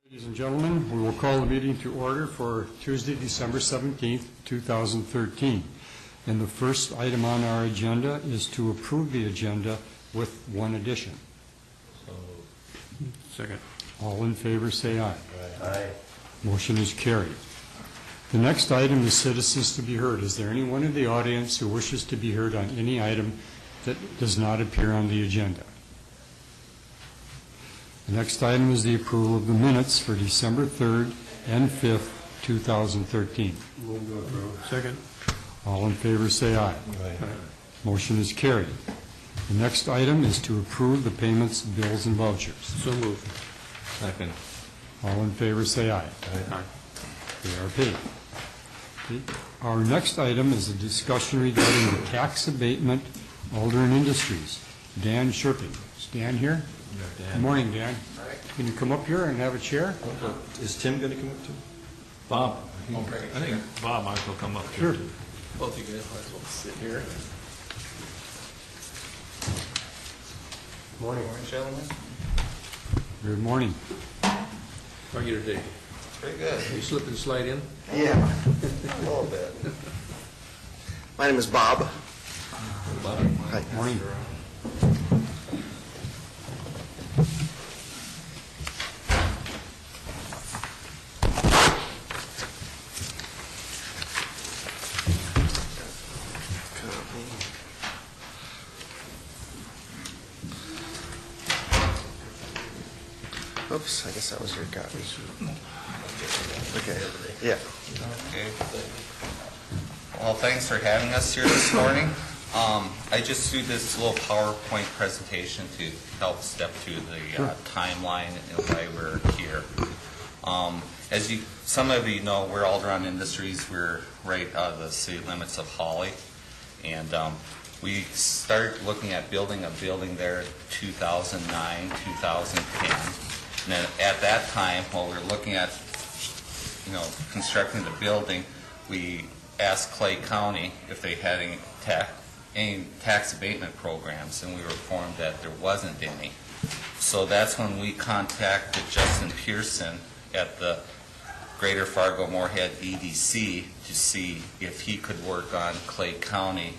Ladies and gentlemen, we will call the meeting to order for Tuesday, December 17th, 2013. And the first item on our agenda is to approve the agenda with one addition. Second. All in favor, say aye. Aye. Motion is carried. The next item is citizens to be heard. Is there anyone in the audience who wishes to be heard on any item that does not appear on the agenda? The next item is the approval of the minutes for December 3rd and 5th, 2013. Move to approve. Second. All in favor, say aye. Aye. Motion is carried. The next item is to approve the payments, bills, and vouchers. So moved. Second. All in favor, say aye. Aye. They are paid. Okay. Our next item is a discussion regarding the tax abatement, Aldrin Industries. Dan Sherping. Is Dan here? Good morning, Dan. Can you come up here and have a chair? Is Tim going to come up too? Bob. I think Bob might as well come up. Sure. Both you guys might as well sit here. Morning. Morning, gentlemen. Good morning. How are you today? Very good. You slip and slide in? Yeah, a little bit. My name is Bob. Bob. Hi. Morning. Oops, I guess that was your copy. Okay, yeah. Okay. Well, thanks for having us here this morning. I just threw this little PowerPoint presentation to help step through the timeline and why we're here. As some of you know, we're Aldrin Industries. We're right out of the city limits of Holly. And we started looking at building a building there in 2009, 2010. And then at that time, while we were looking at, constructing the building, we asked Clay County if they had any tax abatement programs, and we were informed that there wasn't any. So that's when we contacted Justin Pearson at the Greater Fargo-Moorhead EDC to see if he could work on Clay County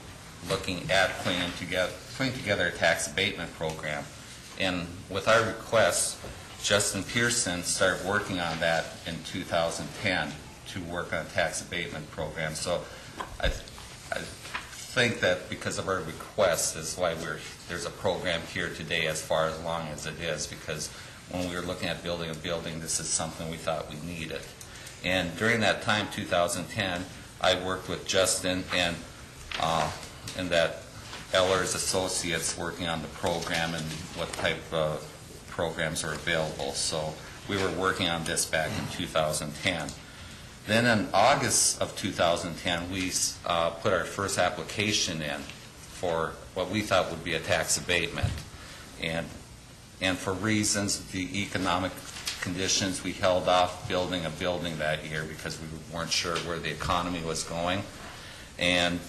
looking at putting together a tax abatement program. And with our request, Justin Pearson started working on that in 2010 to work on a tax abatement program. So I think that because of our request is why there's a program here today as far as long as it is, because when we were looking at building a building, this is something we thought we needed. And during that time, 2010, I worked with Justin and that Eller's Associates working on the program and what type of programs are available. So we were working on this back in 2010. Then in August of 2010, we put our first application in for what we thought would be a tax abatement. And for reasons, the economic conditions, we held off building a building that year because we weren't sure where the economy was going. And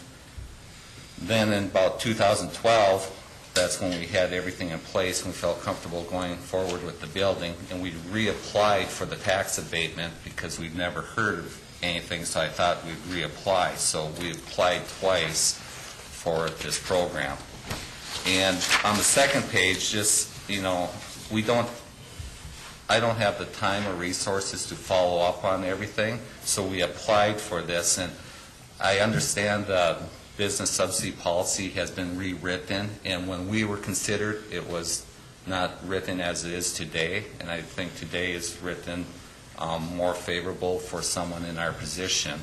then in about 2012, that's when we had everything in place and we felt comfortable going forward with the building, and we reapplied for the tax abatement because we'd never heard of anything, so I thought we'd reapply. So we applied twice for this program. And on the second page, just, I don't have the time or resources to follow up on everything, so we applied for this. And I understand the business subsidy policy has been rewritten, and when we were considered, it was not written as it is today, and I think today is written more favorable for someone in our position.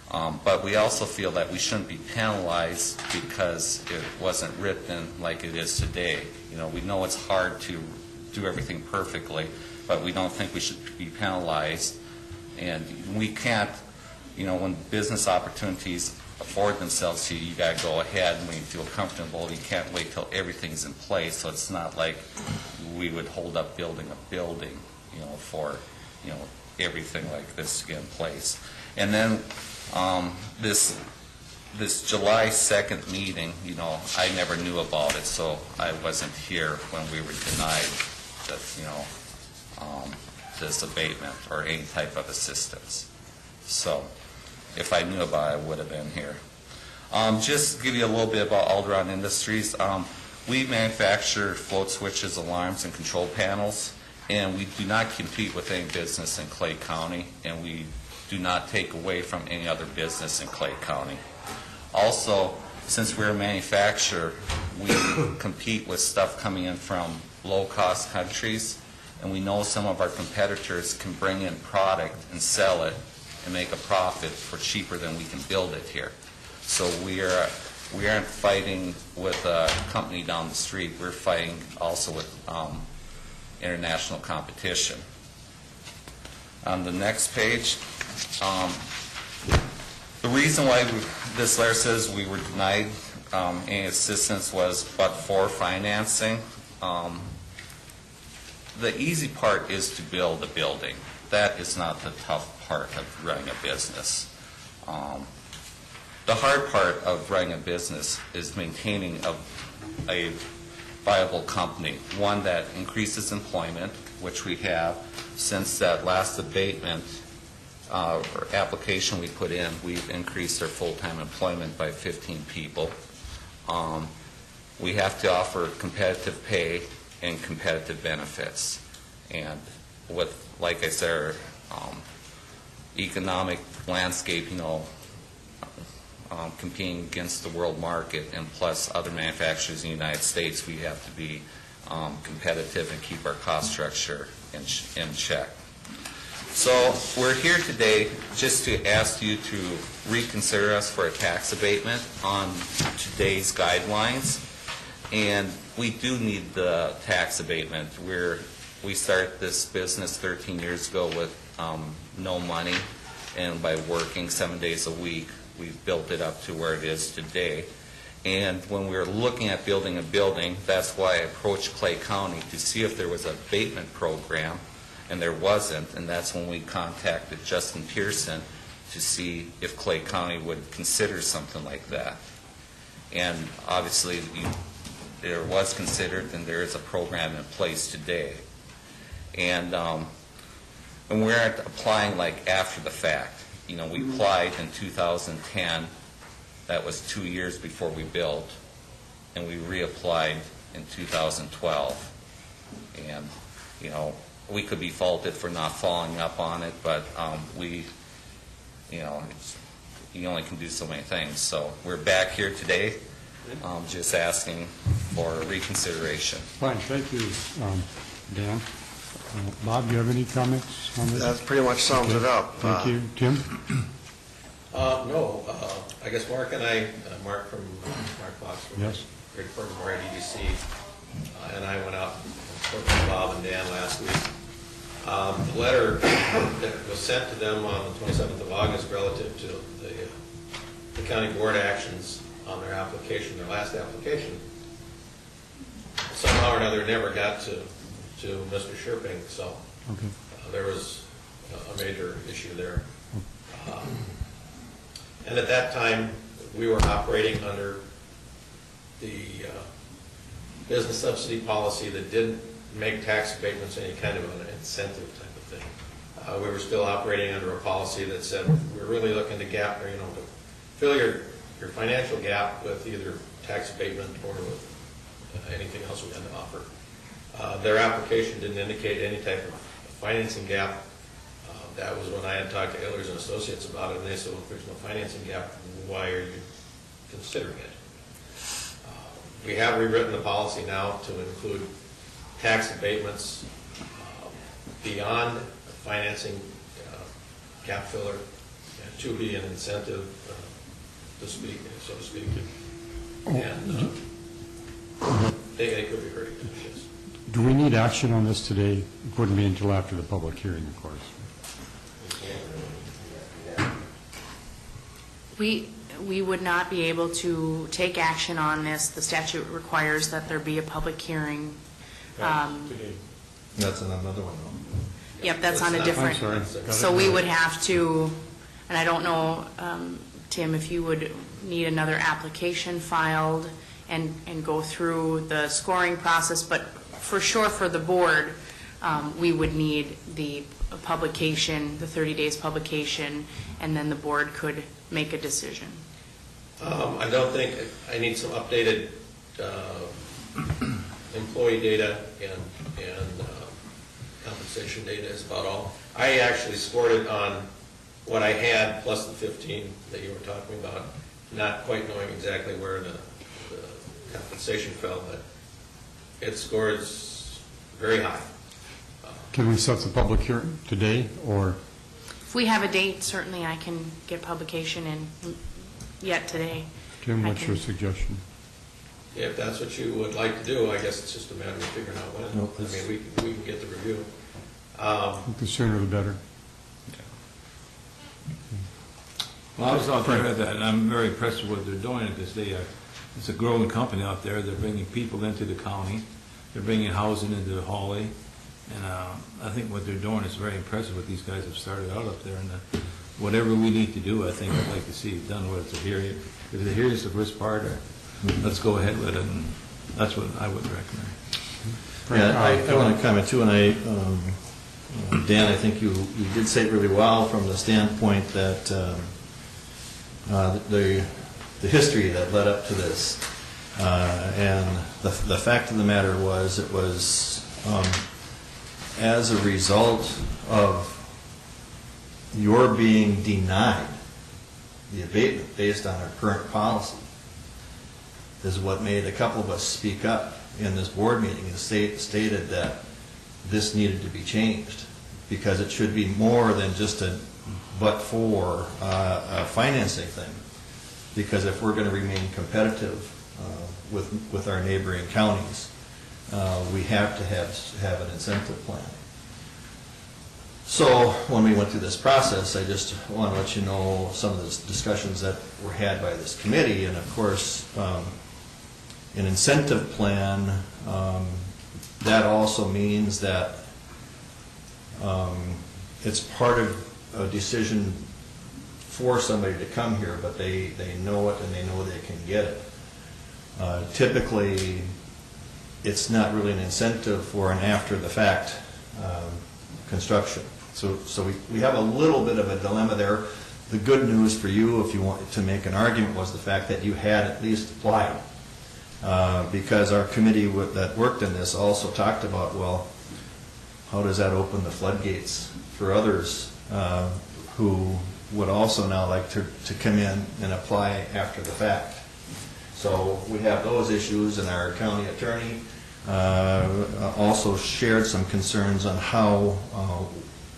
But we also feel that we shouldn't be penalized because it wasn't written like it is today. We know it's hard to do everything perfectly, but we don't think we should be penalized. And we can't, when business opportunities afford themselves to you, you got to go ahead, and when you feel comfortable, you can't wait till everything's in place. So it's not like we would hold up building a building, for, everything like this to get in place. And then this July 2nd meeting, I never knew about it, so I wasn't here when we were denied the this abatement or any type of assistance. So if I knew about it, I would have been here. Just to give you a little bit about Alderon Industries. We manufacture float switches, alarms, and control panels, and we do not compete with any business in Clay County, and we do not take away from any other business in Clay County. Also, since we're a manufacturer, we compete with stuff coming in from low-cost countries, and we know some of our competitors can bring in product and sell it and make a profit for cheaper than we can build it here. So we aren't fighting with a company down the street. We're fighting also with international competition. On the next page, the reason why this letter says we were denied any assistance was but for financing. The easy part is to build a building. That is not the tough part of running a business. The hard part of running a business is maintaining a viable company, one that increases employment, which we have. Since that last abatement or application we put in, we've increased our full-time employment by 15 people. We have to offer competitive pay and competitive benefits. And with, like I said, our economic landscape, competing against the world market and plus other manufacturers in the United States, we have to be competitive and keep our cost structure in check. So we're here today just to ask you to reconsider us for a tax abatement on today's guidelines. And we do need the tax abatement. We started this business 13 years ago with no money, and by working 7 days a week, we've built it up to where it is today. And when we were looking at building a building, that's why I approached Clay County to see if there was an abatement program, and there wasn't, and that's when we contacted Justin Pearson to see if Clay County would consider something like that. And obviously, there was considered, and there is a program in place today. And we aren't applying like after the fact. We applied in 2010. That was 2 years before we built, and we reapplied in 2012. And we could be faulted for not following up on it, but you only can do so many things. So we're back here today, just asking for reconsideration. Fine, thank you, Dan. Bob, do you have any comments on this? That pretty much sums it up. Thank you. Tim? No, I guess Mark and I, Mark Fox from Yes. Great Department of EDC, and I went out and spoke to Bob and Dan last week. The letter that was sent to them on the 27th of August relative to the county board actions on their application, their last application, somehow or another never got to Mr. Sherping, so Okay. there was a major issue there. And at that time, we were operating under the business subsidy policy that didn't make tax abatements any kind of an incentive type of thing. We were still operating under a policy that said we're really looking to to fill your financial gap with either tax abatement or with anything else we had to offer. Their application didn't indicate any type of financing gap. That was when I had talked to Ehlers and Associates about it, and they said, well, if there's no financing gap, why are you considering it? We have rewritten the policy now to include tax abatements beyond financing gap filler, to be an incentive, so to speak. And they could be very good, yes. Do we need action on this today? It wouldn't be until after the public hearing, of course. We would not be able to take action on this. The statute requires that there be a public hearing. That's on another one, though. Yep, that's on a different. I'm sorry. So we would have to, and I don't know, Tim, if you would need another application filed and go through the scoring process, but for sure for the board, we would need the publication, the 30 days publication, and then the board could make a decision. I don't think, I need some updated employee data and compensation data is about all. I actually scored it on what I had plus the 15 that you were talking about, not quite knowing exactly where the compensation fell, but it scores very high. Can we set the public hearing today, or? If we have a date, certainly I can get publication in yet today. Tim, I what's can- your suggestion? If that's what you would like to do, I guess it's just a matter of figuring out when. Nope, I mean, we can get the review. The sooner the better. Well, I was out there at that, and I'm very impressed with what they're doing, because it's a growing company out there. They're bringing people into the county. They're bringing housing into the Hawley. And I think what they're doing is very impressive, what these guys have started out up there. And whatever we need to do, I think I'd like to see it done, whether it's a hearing. If the hearing is the first part, let's go ahead with it, and that's what I would recommend. Yeah, I want to comment too, and Dan, I think you did say it really well from the standpoint that the history that led up to this, and the fact of the matter was, it was as a result of your being denied the abatement based on our current policy is what made a couple of us speak up in this board meeting and stated that this needed to be changed, because it should be more than just a but-for financing thing. Because if we're going to remain competitive with our neighboring counties, we have to have an incentive plan. So when we went through this process, I just want to let you know some of the discussions that were had by this committee. And of course, an incentive plan, that also means that it's part of a decision for somebody to come here, but they know it and they know they can get it. Typically, it's not really an incentive for an after-the-fact construction. So we have a little bit of a dilemma there. The good news for you, if you want to make an argument, was the fact that you had at least applied. Because our committee that worked in this also talked about, well, how does that open the floodgates for others who would also now like to come in and apply after the fact? So we have those issues, and our county attorney also shared some concerns on how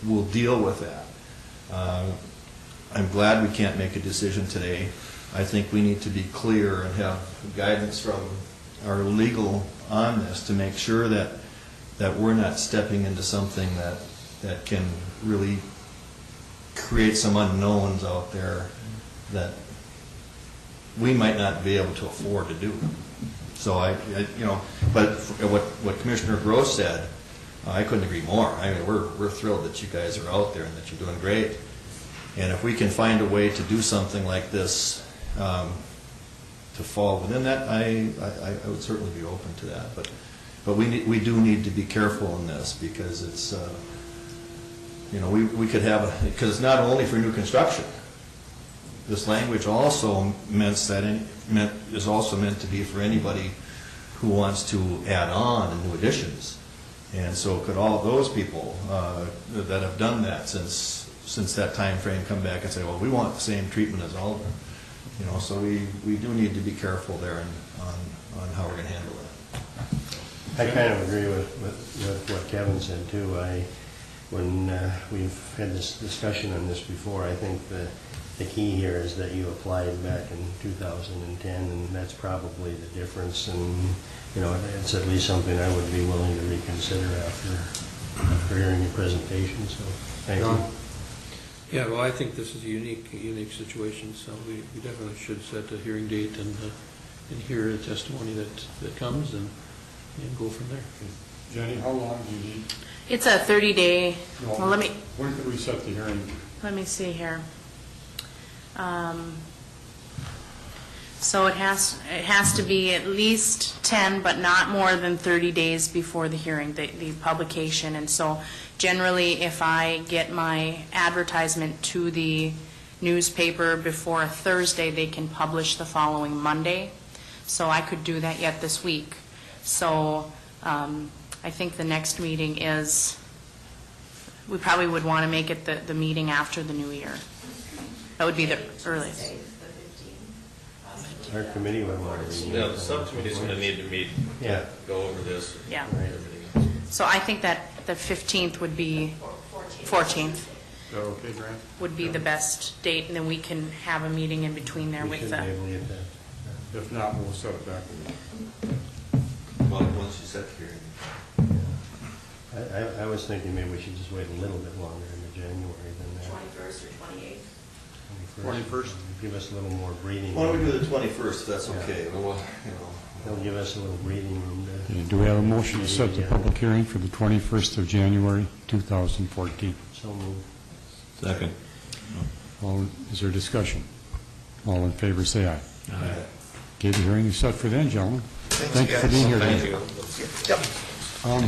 we'll deal with that. I'm glad we can't make a decision today. I think we need to be clear and have guidance from our legal on this to make sure that we're not stepping into something that can really create some unknowns out there that we might not be able to afford to do. So but what Commissioner Gross said, I couldn't agree more. I mean, we're thrilled that you guys are out there and that you're doing great. And if we can find a way to do something like this to fall within that, I would certainly be open to that. But we do need to be careful in this, because it's we could have because it's not only for new construction. This language also is also meant to be for anybody who wants to add on and new additions. And so could all of those people that have done that since that time frame come back and say, well, we want the same treatment as all of them. So we do need to be careful there on how we're going to handle that. I kind of agree with what Kevin said too. When we've had this discussion on this before, I think the key here is that you applied back in 2010, and that's probably the difference. And it's at least something I would be willing to reconsider after hearing your presentation. So thank you. Yeah, well, I think this is a unique situation, so we definitely should set a hearing date and hear the testimony that comes and go from there. Jenny, how long do you need? It's a 30-day, well, When could we set the hearing? let me see here. So it has to be at least 10, but not more than 30 days before the hearing, the publication. And so generally, if I get my advertisement to the newspaper before a Thursday, they can publish the following Monday. So I could do that yet this week. So I think the next meeting is, we probably would want to make it the meeting after the new year. That would be the earliest. Our committee would want to review. Yeah, the subcommittee's going to need to meet, Yeah. go over this. Yeah. And everything else. So I think that the 15th would be, 14th Is that okay, Grant? would be the best date, and then we can have a meeting in between there We with should the... be able to get that. If not, we'll set it back. Well, once you set the hearing. I was thinking maybe we should just wait a little bit longer into January than that. 21st or 28th? 21st. Give us a little more breathing. Why don't we do the 21st, if that's Yeah. okay? Well, you know. They'll give us a little breathing room to... Okay, do we have a motion to set the public hearing for the 21st of January, 2014? So moved. Second. Is there discussion? All in favor, say aye. Aye. Okay, the hearing is set for then, gentlemen. Thank you for guys. being here Thank today. you. Yep. Um,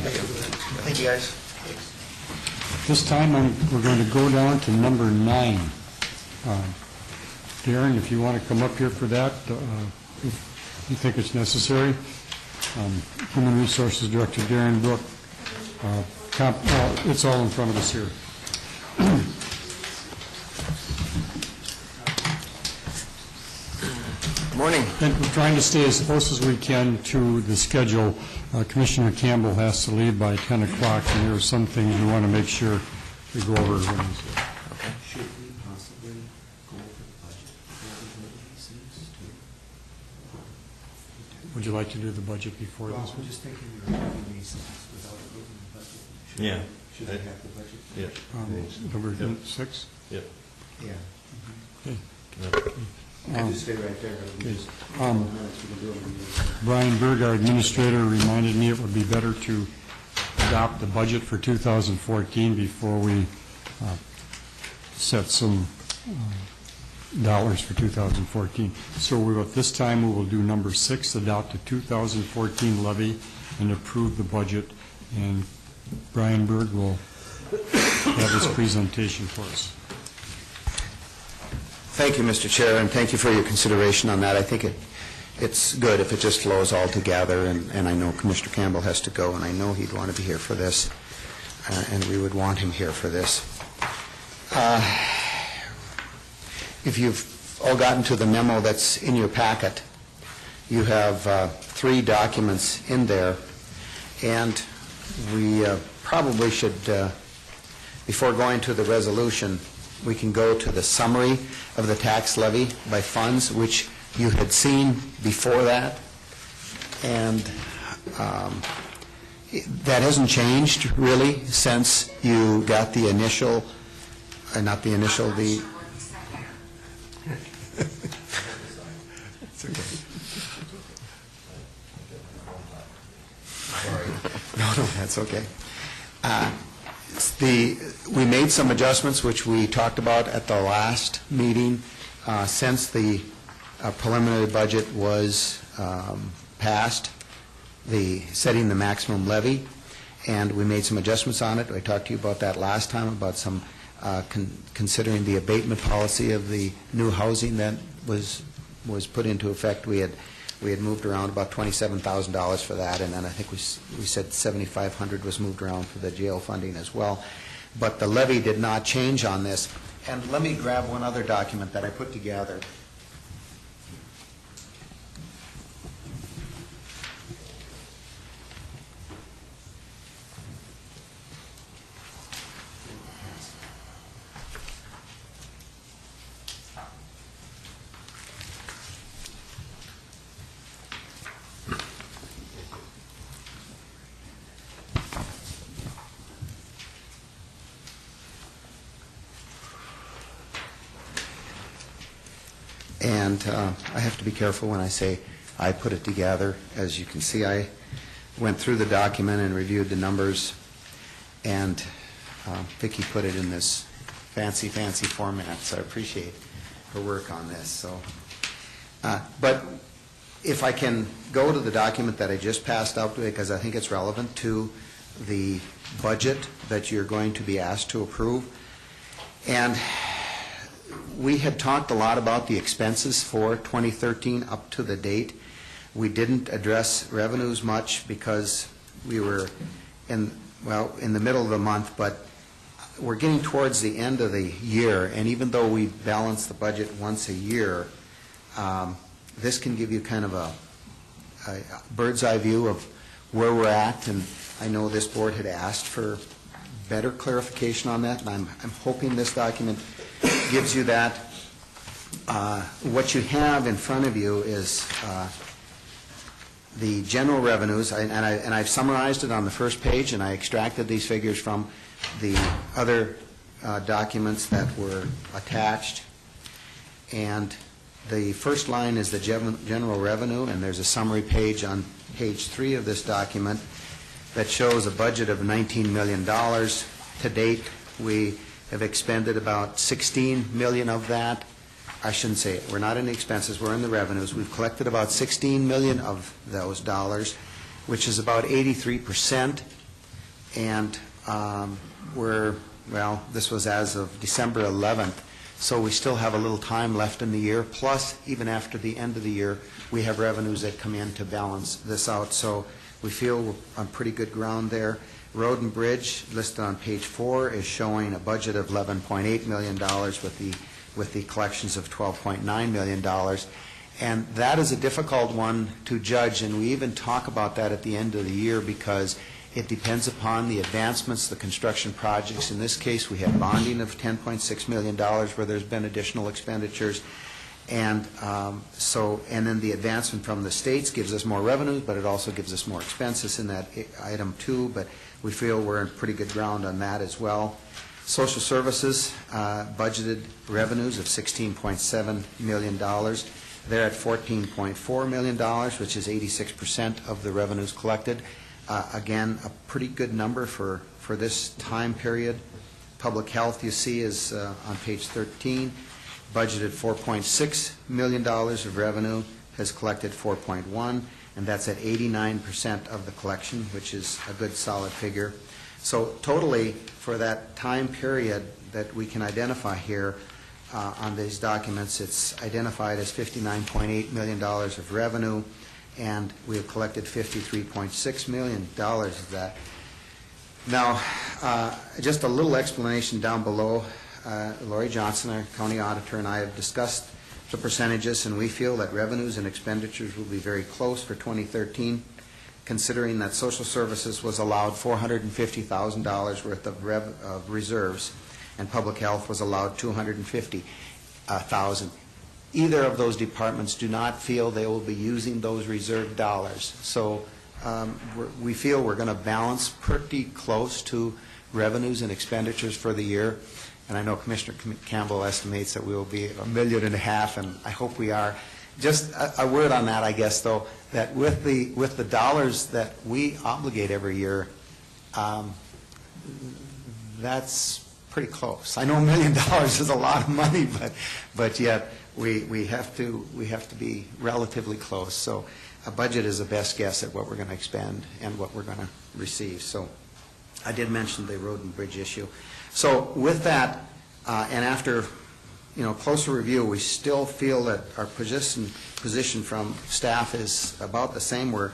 Thank you, guys. This time, we're going to go down to number 9. Darren, if you want to come up here for that, if you think it's necessary. Human Resources Director Darren Brook. It's all in front of us here. Morning. And we're trying to stay as close as we can to the schedule. Commissioner Campbell has to leave by 10 o'clock, and there are some things we want to make sure we go over. Should we possibly go over the budget before we go to these things? Would you like to do the budget before Well, this I'm one? just thinking we're having these things without approving the budget. Should Yeah. Should we have the budget? Yeah. Number Yep. 6? Yep. Yeah. Okay. Just stay right there. Okay. Just a couple of minutes, we can do it. Brian Berg, our administrator, reminded me it would be better to adopt the budget for 2014 before we set some dollars for 2014. So at this time, we will do number 6, adopt the 2014 levy and approve the budget. And Brian Berg will have his presentation for us. Thank you, Mr. Chair, and thank you for your consideration on that. I think it's good if it just flows all together, and I know Commissioner Campbell has to go, and I know he'd want to be here for this, and we would want him here for this. If you've all gotten to the memo that's in your packet, you have 3 documents in there, and we probably should, before going to the resolution, we can go to the summary of the tax levy by funds, which you had seen before that. And that hasn't changed, really, since you got the initial, not the initial, the... It's okay. No, that's okay. We made some adjustments, which we talked about at the last meeting, since the preliminary budget was passed, setting the maximum levy, and we made some adjustments on it. I talked to you about that last time, about some considering the abatement policy of the new housing that was put into effect. We had moved around about $27,000 for that, and then I think we said $7,500 was moved around for the jail funding as well. But the levy did not change on this. And let me grab one other document that I put together. And I have to be careful when I say I put it together. As you can see, I went through the document and reviewed the numbers, and Vicki put it in this fancy format, so I appreciate her work on this. So But if I can go to the document that I just passed out, because I think it's relevant to the budget that you're going to be asked to approve. And we had talked a lot about the expenses for 2013 up to the date. We didn't address revenues much because we were in the middle of the month, but we're getting towards the end of the year, and even though we balance the budget once a year, this can give you kind of a bird's eye view of where we're at, and I know this board had asked for better clarification on that, and I'm hoping this document gives you that. What you have in front of you is the general revenues, and I've summarized it on the first page, and I extracted these figures from the other documents that were attached. And the first line is the general revenue, and there's a summary page on page 3 of this document that shows a budget of $19 million. To date, we have expended about $16 million of that. I shouldn't say it. We're not in the expenses, we're in the revenues. We've collected about $16 million of those dollars, which is about 83%. And this was as of December 11th. So we still have a little time left in the year, plus even after the end of the year, we have revenues that come in to balance this out. So we feel we're on pretty good ground there. Road and Bridge, listed on page 4, is showing a budget of $11.8 million with the collections of $12.9 million. And that is a difficult one to judge, and we even talk about that at the end of the year because it depends upon the advancements, the construction projects. In this case, we have bonding of $10.6 million where there's been additional expenditures. And and then the advancement from the states gives us more revenues, but it also gives us more expenses in that item too. But we feel we're in pretty good ground on that as well. Social services budgeted revenues of $16.7 million. They're at $14.4 million, which is 86% of the revenues collected. Again, a pretty good number for this time period. Public health, you see, is on page 13, budgeted $4.6 million of revenue, has collected $4.1, and that's at 89% of the collection, which is a good solid figure. So totally, for that time period that we can identify here on these documents, it's identified as $59.8 million of revenue, and we have collected $53.6 million of that. Now, just a little explanation down below. Lori Johnson, our county auditor, and I have discussed the percentages, and we feel that revenues and expenditures will be very close for 2013, considering that social services was allowed $450,000 worth of reserves, and public health was allowed $250,000. Either of those departments do not feel they will be using those reserve dollars. So we feel we're going to balance pretty close to revenues and expenditures for the year. And I know Commissioner Campbell estimates that we will be $1.5 million, and I hope we are. Just a word on that, I guess, though, that with the dollars that we obligate every year, that's pretty close. I know $1 million is a lot of money, but yet we have to be relatively close. So a budget is a best guess at what we're going to expend and what we're going to receive. So I did mention the road and bridge issue. So with that, and after closer review, we still feel that our position from staff is about the same. We're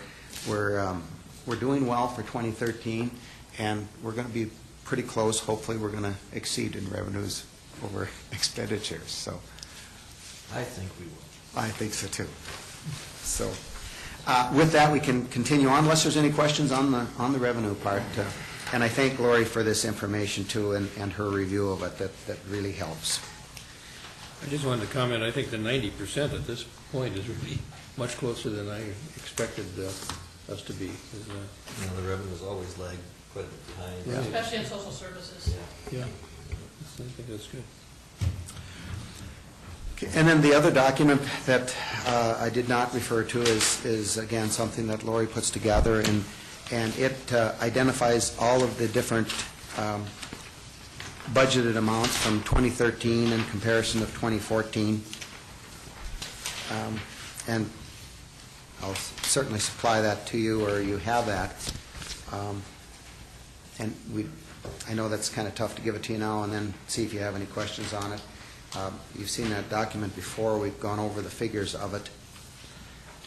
doing well for 2013, and we're going to be pretty close. Hopefully, we're going to exceed in revenues over expenditures. So I think we will. I think so too. So with that, we can continue on unless there's any questions on the revenue part. And I thank Lori for this information too, and her review of it. That really helps. I just wanted to comment, I think the 90% at this point is really much closer than I expected us to be. The revenues always lag quite a bit behind. Yeah. Especially in social services. Yeah, I think that's good. Okay, and then the other document that I did not refer to is again something that Lori puts together, and it identifies all of the different budgeted amounts from 2013 in comparison of 2014. And I'll certainly supply that to you, or you have that. And I know that's kind of tough to give it to you now and then see if you have any questions on it. You've seen that document before. We've gone over the figures of it.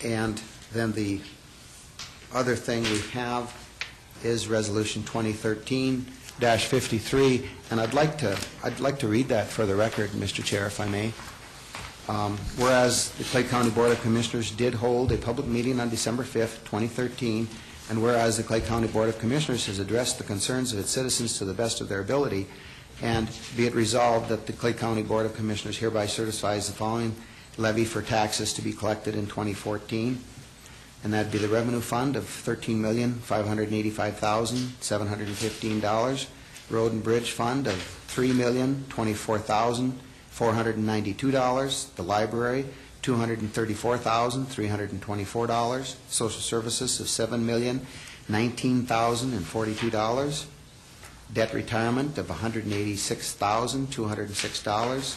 And then the other thing we have is Resolution 2013-53, and I'd like to read that for the record, Mr. Chair, if I may. Whereas the Clay County Board of Commissioners did hold a public meeting on December 5th, 2013, and whereas the Clay County Board of Commissioners has addressed the concerns of its citizens to the best of their ability, and be it resolved that the Clay County Board of Commissioners hereby certifies the following levy for taxes to be collected in 2014, and that'd be the revenue fund of $13,585,715, road and bridge fund of $3,024,492, the library $234,324, social services of $7,019,042, debt retirement of $186,206,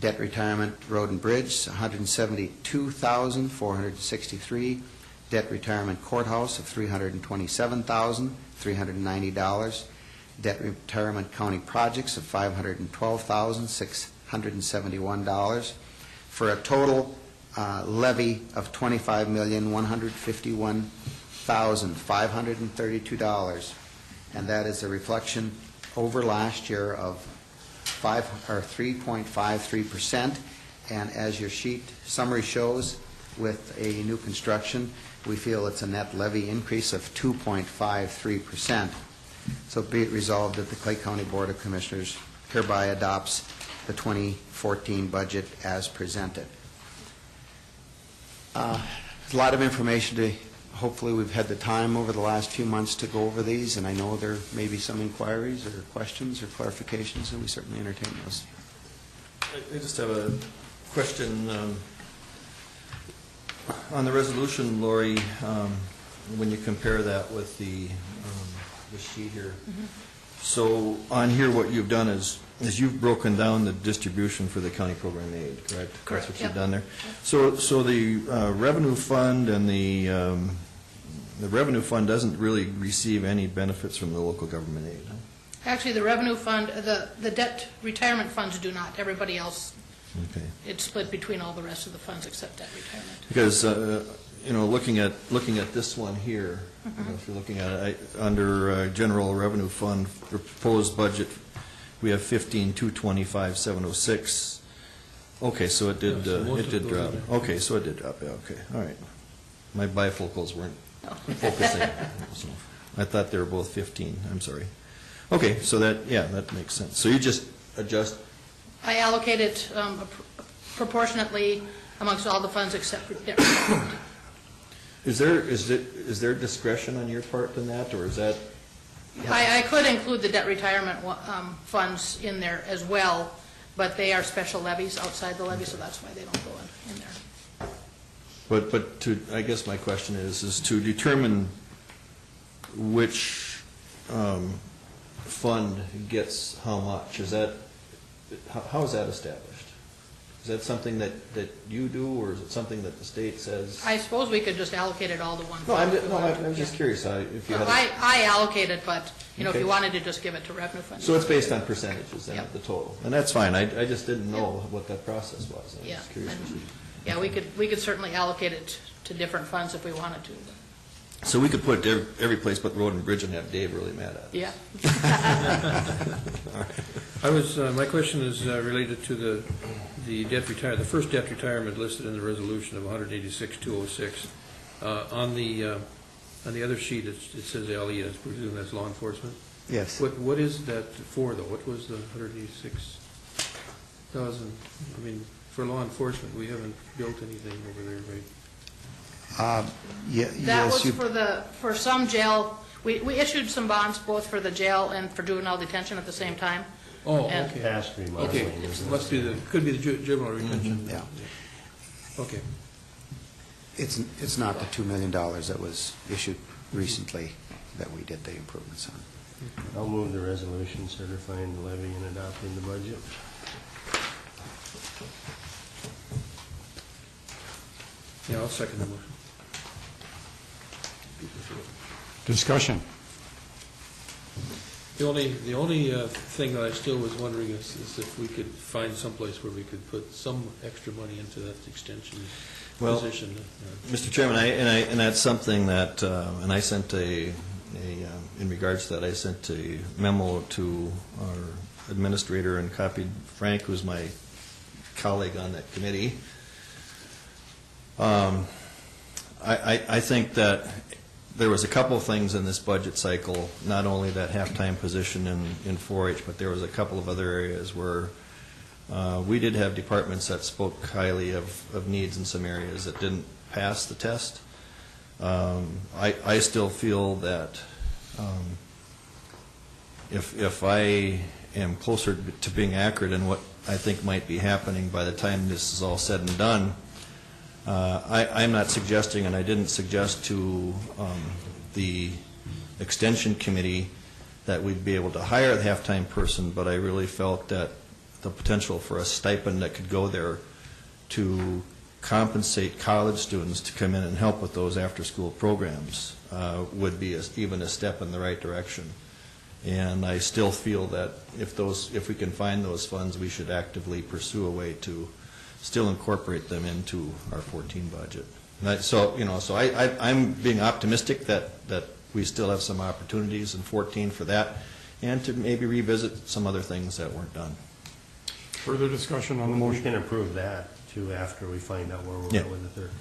debt retirement road and bridge $172,463, debt retirement courthouse of $327,390, debt retirement county projects of $512,671, for a total levy of $25,151,532, and that is a reflection over last year of 3.53%, and as your sheet summary shows, with a new construction, we feel it's a net levy increase of 2.53%. So be it resolved that the Clay County Board of Commissioners hereby adopts the 2014 budget as presented. There's a lot of information to, hopefully we've had the time over the last few months to go over these, and I know there may be some inquiries or questions or clarifications, and we certainly entertain those. I just have a question on the resolution, Lori, when you compare that with the sheet here. So on here, what you've done is you've broken down the distribution for the county program aid, correct? Correct. That's what you've done there. So the revenue fund and the revenue fund doesn't really receive any benefits from the local government aid, huh? Actually, the revenue fund, the debt retirement funds do not. Everybody else, Okay. it's split between all the rest of the funds except debt retirement. Because, looking at this one here, if you're looking at it, under general revenue fund, proposed budget, we have 15,225,706. Okay, so it did drop. Okay, so it did drop, yeah, okay, all right. My bifocals weren't focusing. So I thought they were both 15, I'm sorry. Okay, so that makes sense. So you just adjust. I allocate it proportionately amongst all the funds except for debt retirement. Is there discretion on your part in that, or is that? I could include the debt retirement funds in there as well, but they are special levies outside the levy, so that's why they don't go in there. But I guess my question is to determine which fund gets how much, how is that established? Is that something that you do, or is it something that the state says? I suppose we could just allocate it all to one No, fund. I'm just curious if you had. I allocate it, but, if Okay. you wanted to just give it to revenue fund. So it's based on percentages then, Yep. the total, and that's fine. I just didn't know what that process was. I was Yeah, curious. yeah, we could certainly allocate it to different funds if we wanted to. So we could put it every place but road and bridge and have Dave really mad at us. Yeah. My question is related to the first debt retirement listed in the resolution of 186,206. On the other sheet, it says LE, I presume that's law enforcement. Yes. What is that for, though? What was the 186,000? I mean, for law enforcement, we haven't built anything over there, right? That Yes, was for some jail, we issued some bonds both for the jail and for juvenile detention at the same time. Oh, And- okay. Past Okay, remodeling. must be could be the juvenile retention. yeah. Okay. It's not the $2 million that was issued recently that we did the improvements on. I'll move the resolution certifying the levy and adopting the budget. Yeah, I'll second the motion. Discussion. The only thing that I still was wondering is if we could find someplace where we could put some extra money into that extension Well, position. Mr. Chairman, and that's something that, and I sent in regards to that, I sent a memo to our administrator and copied Frank, who's my colleague on that committee. I think that there was a couple of things in this budget cycle, not only that halftime position in 4-H, but there was a couple of other areas where we did have departments that spoke highly of needs in some areas that didn't pass the test. I still feel that if I am closer to being accurate in what I think might be happening by the time this is all said and done, I'm not suggesting, and I didn't suggest to the Extension Committee that we'd be able to hire the halftime person, but I really felt that the potential for a stipend that could go there to compensate college students to come in and help with those after-school programs would be even a step in the right direction. And I still feel that if we can find those funds, we should actively pursue a way to still incorporate them into our 14 budget. So I'm being optimistic that we still have some opportunities in 14 for that, and to maybe revisit some other things that weren't done. Further discussion on the We motion? can approve that, too, after we find out where we're Yeah. at with the 13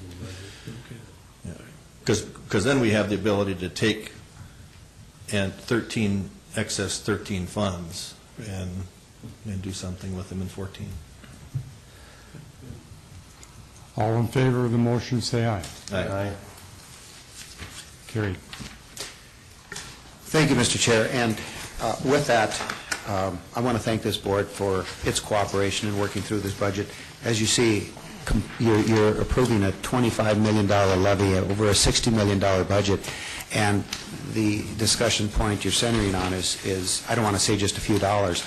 budget. Because then we have the ability to take and excess 13 funds and do something with them in 14. All in favor of the motion, say aye. Aye. Carried. Thank you, Mr. Chair, and with that, I want to thank this board for its cooperation in working through this budget. As you see, you're approving a $25 million levy over a $60 million budget, and the discussion point you're centering on is, I don't want to say just a few dollars,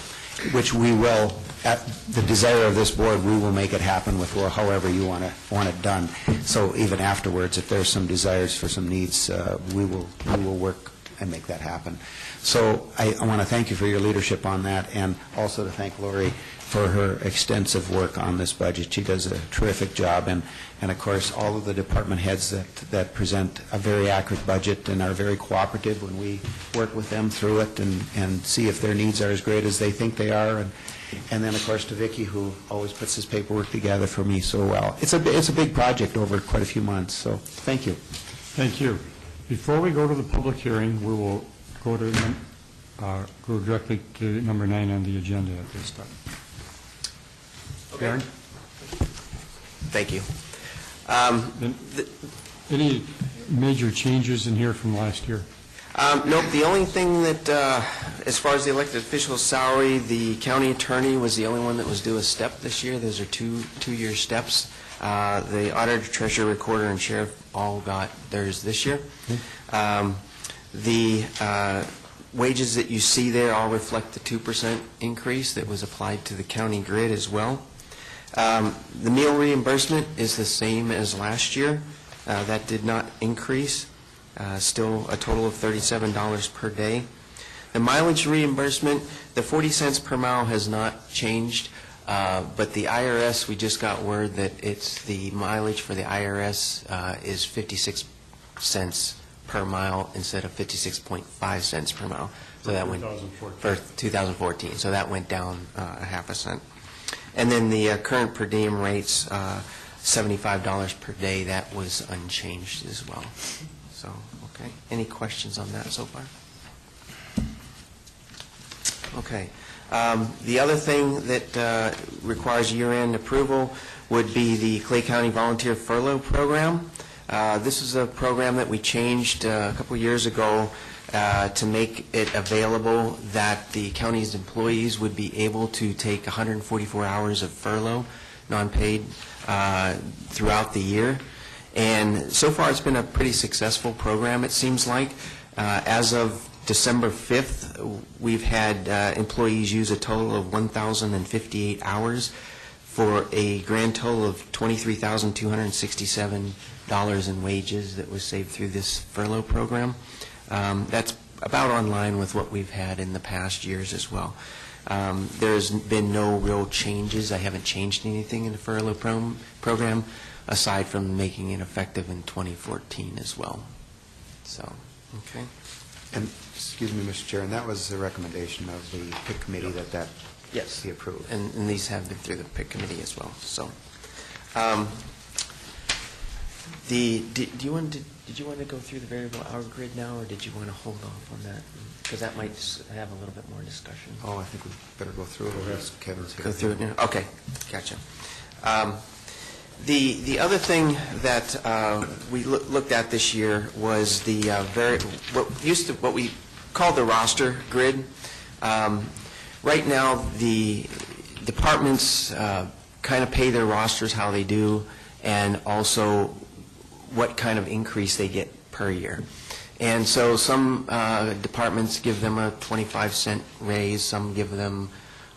which we will, at the desire of this board, we will make it happen with however you want it done. So even afterwards, if there's some desires for some needs, we will work and make that happen. So I want to thank you for your leadership on that, and also to thank Lori for her extensive work on this budget. She does a terrific job, and of course, all of the department heads that present a very accurate budget and are very cooperative when we work with them through it and see if their needs are as great as they think they are. And then, of course, to Vicki, who always puts this paperwork together for me so well. It's a big project over quite a few months, so thank you. Thank you. Before we go to the public hearing, we will go directly to number 9 on the agenda at this time. Karen? Thank you. Any major changes in here from last year? Nope, the only thing that, as far as the elected official's salary, the county attorney was the only one that was due a step this year. Those are two-year steps. The auditor, treasurer, recorder, and sheriff all got theirs this year. The wages that you see there all reflect the 2% increase that was applied to the county grid as well. The meal reimbursement is the same as last year. That did not increase. Still a total of $37 per day. The mileage reimbursement, the 40 cents per mile has not changed, but the IRS, we just got word that the mileage for the IRS is 56 cents per mile instead of 56.5 cents per mile. So that went for 2014. So that went down a half a cent. And then the current per diem rates, $75 per day, that was unchanged as well. So, okay. Any questions on that so far? Okay. The other thing that requires year-end approval would be the Clay County Volunteer Furlough Program. This is a program that we changed a couple years ago to make it available that the county's employees would be able to take 144 hours of furlough, non-paid, throughout the year. And so far, it's been a pretty successful program, it seems like. As of December 5th, we've had employees use a total of 1,058 hours for a grand total of $23,267 in wages that was saved through this furlough program. That's about on line with what we've had in the past years as well. There's been no real changes. I haven't changed anything in the furlough program, aside from making it effective in 2014 as well. So, okay. And, excuse me, Mr. Chair, and that was the recommendation of the PIC committee that Yes. be approved. And these have been through the PIC committee as well. So, did you want to go through the variable hour grid now, or did you want to hold off on that? Because that might have a little bit more discussion. Oh, I think we better go through it, or else Kevin's here. Go through it now? Okay, gotcha. The other thing that we looked at this year was the what we called the roster grid. Right now, the departments kind of pay their rosters how they do, and also what kind of increase they get per year. And so some departments give them a 25-cent raise, some give them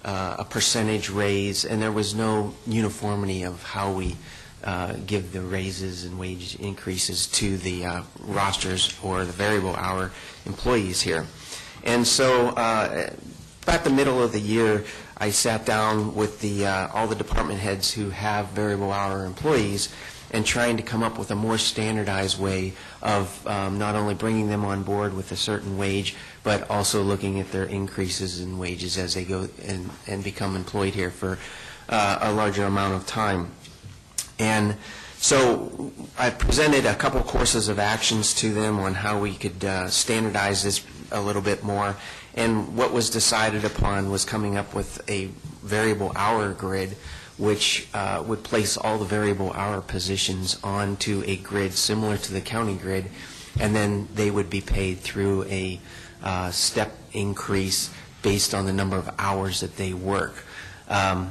a percentage raise, and there was no uniformity of how we give the raises and wage increases to the rosters or the variable hour employees here. And so about the middle of the year, I sat down with all the department heads who have variable hour employees and trying to come up with a more standardized way of not only bringing them on board with a certain wage, but also looking at their increases in wages as they go and become employed here for a larger amount of time. And so I presented a couple courses of actions to them on how we could standardize this a little bit more. And what was decided upon was coming up with a variable hour grid, which would place all the variable hour positions onto a grid similar to the county grid, and then they would be paid through a step increase based on the number of hours that they work. I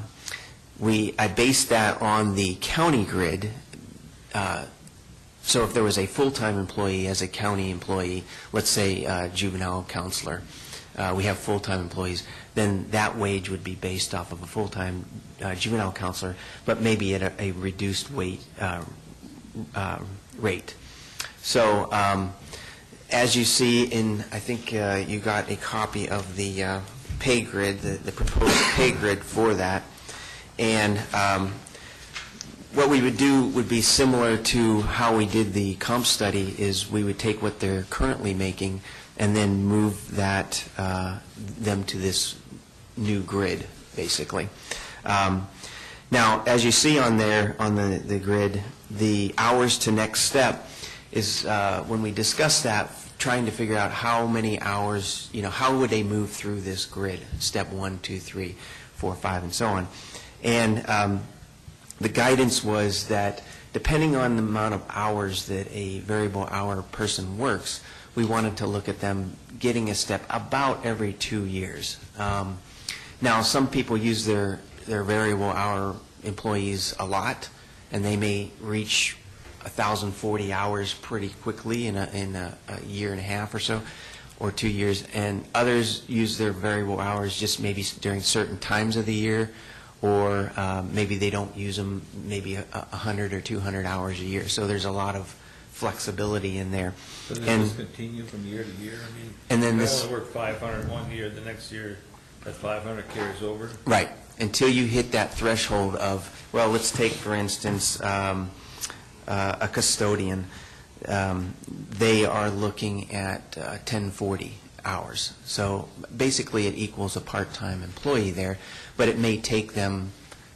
based that on the county grid. So if there was a full-time employee as a county employee, let's say juvenile counselor, we have full-time employees, then that wage would be based off of a full-time juvenile counselor, but maybe at a reduced rate. So as you see I think you got a copy of the pay grid, the proposed pay grid for that. And what we would do would be similar to how we did the comp study, is we would take what they're currently making and then move them to this new grid, basically. Now, as you see on there, on the grid, the hours to next step is, when we discuss that, trying to figure out how many hours, how would they move through this grid, step 1, 2, 3, 4, 5, and so on. And the guidance was that depending on the amount of hours that a variable hour person works, we wanted to look at them getting a step about every 2 years. Now, some people use their variable hour employees a lot, and they may reach 1,040 hours pretty quickly in a year and a half or so, or 2 years, and others use their variable hours just maybe during certain times of the year, or maybe they don't use them maybe 100 or 200 hours a year. So there's a lot of flexibility in there. So does this continue from year to year? I mean, and then if this, I only work 500 one year, the next year that 500 carries over? Right, until you hit that threshold of, well, let's take, for instance, a custodian. They are looking at 1040 hours. So basically it equals a part-time employee there, but it may take them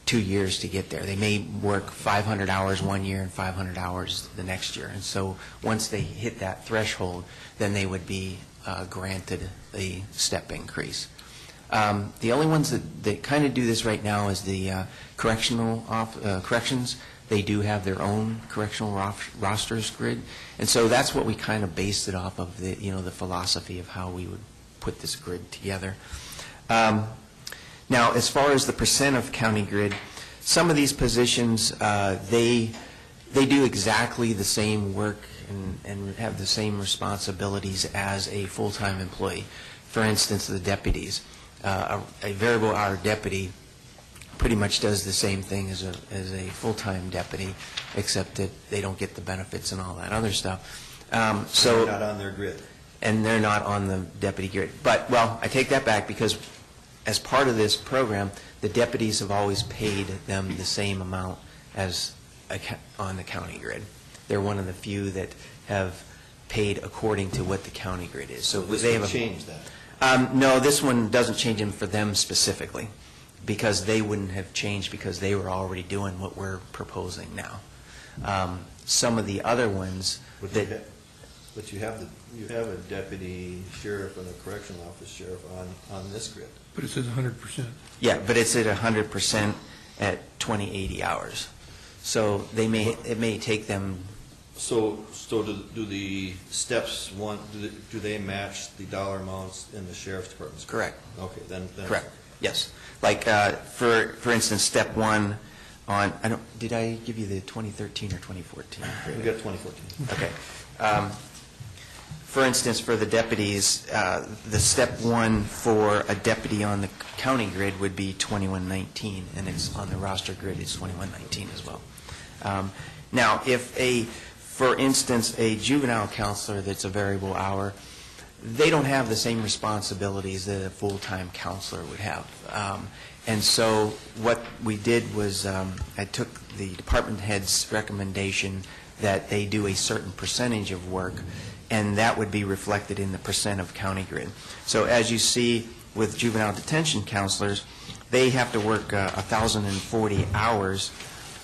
2 years to get there. They may work 500 hours one year and 500 hours the next year. And so once they hit that threshold, then they would be granted a step increase. The only ones that kind of do this right now is the corrections. They do have their own correctional rosters grid. And so that's what we kind of based it off of, the philosophy of how we would put this grid together. Now, as far as the percent of county grid, some of these positions, they do exactly the same work and have the same responsibilities as a full-time employee. For instance, the deputies. A variable hour deputy pretty much does the same thing as a full-time deputy, except that they don't get the benefits and all that other stuff. So they're not on their grid. And they're not on the deputy grid. But, well, I take that back, because as part of this program, the deputies have always paid them the same amount as on the county grid. They're one of the few that have paid according to what the county grid is. So this they would have change that? No, this one doesn't change them for them specifically, because they wouldn't have changed because they were already doing what we're proposing now. Some of the other ones that... But you have a deputy sheriff and a correctional office sheriff on this grid. But it says 100%. Yeah, but it's at 100% at 2080 hours. So it may take them... So do the steps do they match the dollar amounts in the sheriff's department? Correct. Okay, then. Correct, yes. Like, for instance, step one on, did I give you the 2013 or 2014? We got 2014. Okay. For instance, for the deputies, the step one for a deputy on the county grid would be 2119, and it's on the roster grid, it's 2119 as well. Now, if for instance, a juvenile counselor that's a variable hour, they don't have the same responsibilities that a full-time counselor would have. And so what we did was I took the department head's recommendation that they do a certain percentage of work, and that would be reflected in the percent of county grid. So as you see with juvenile detention counselors, they have to work 1,040 hours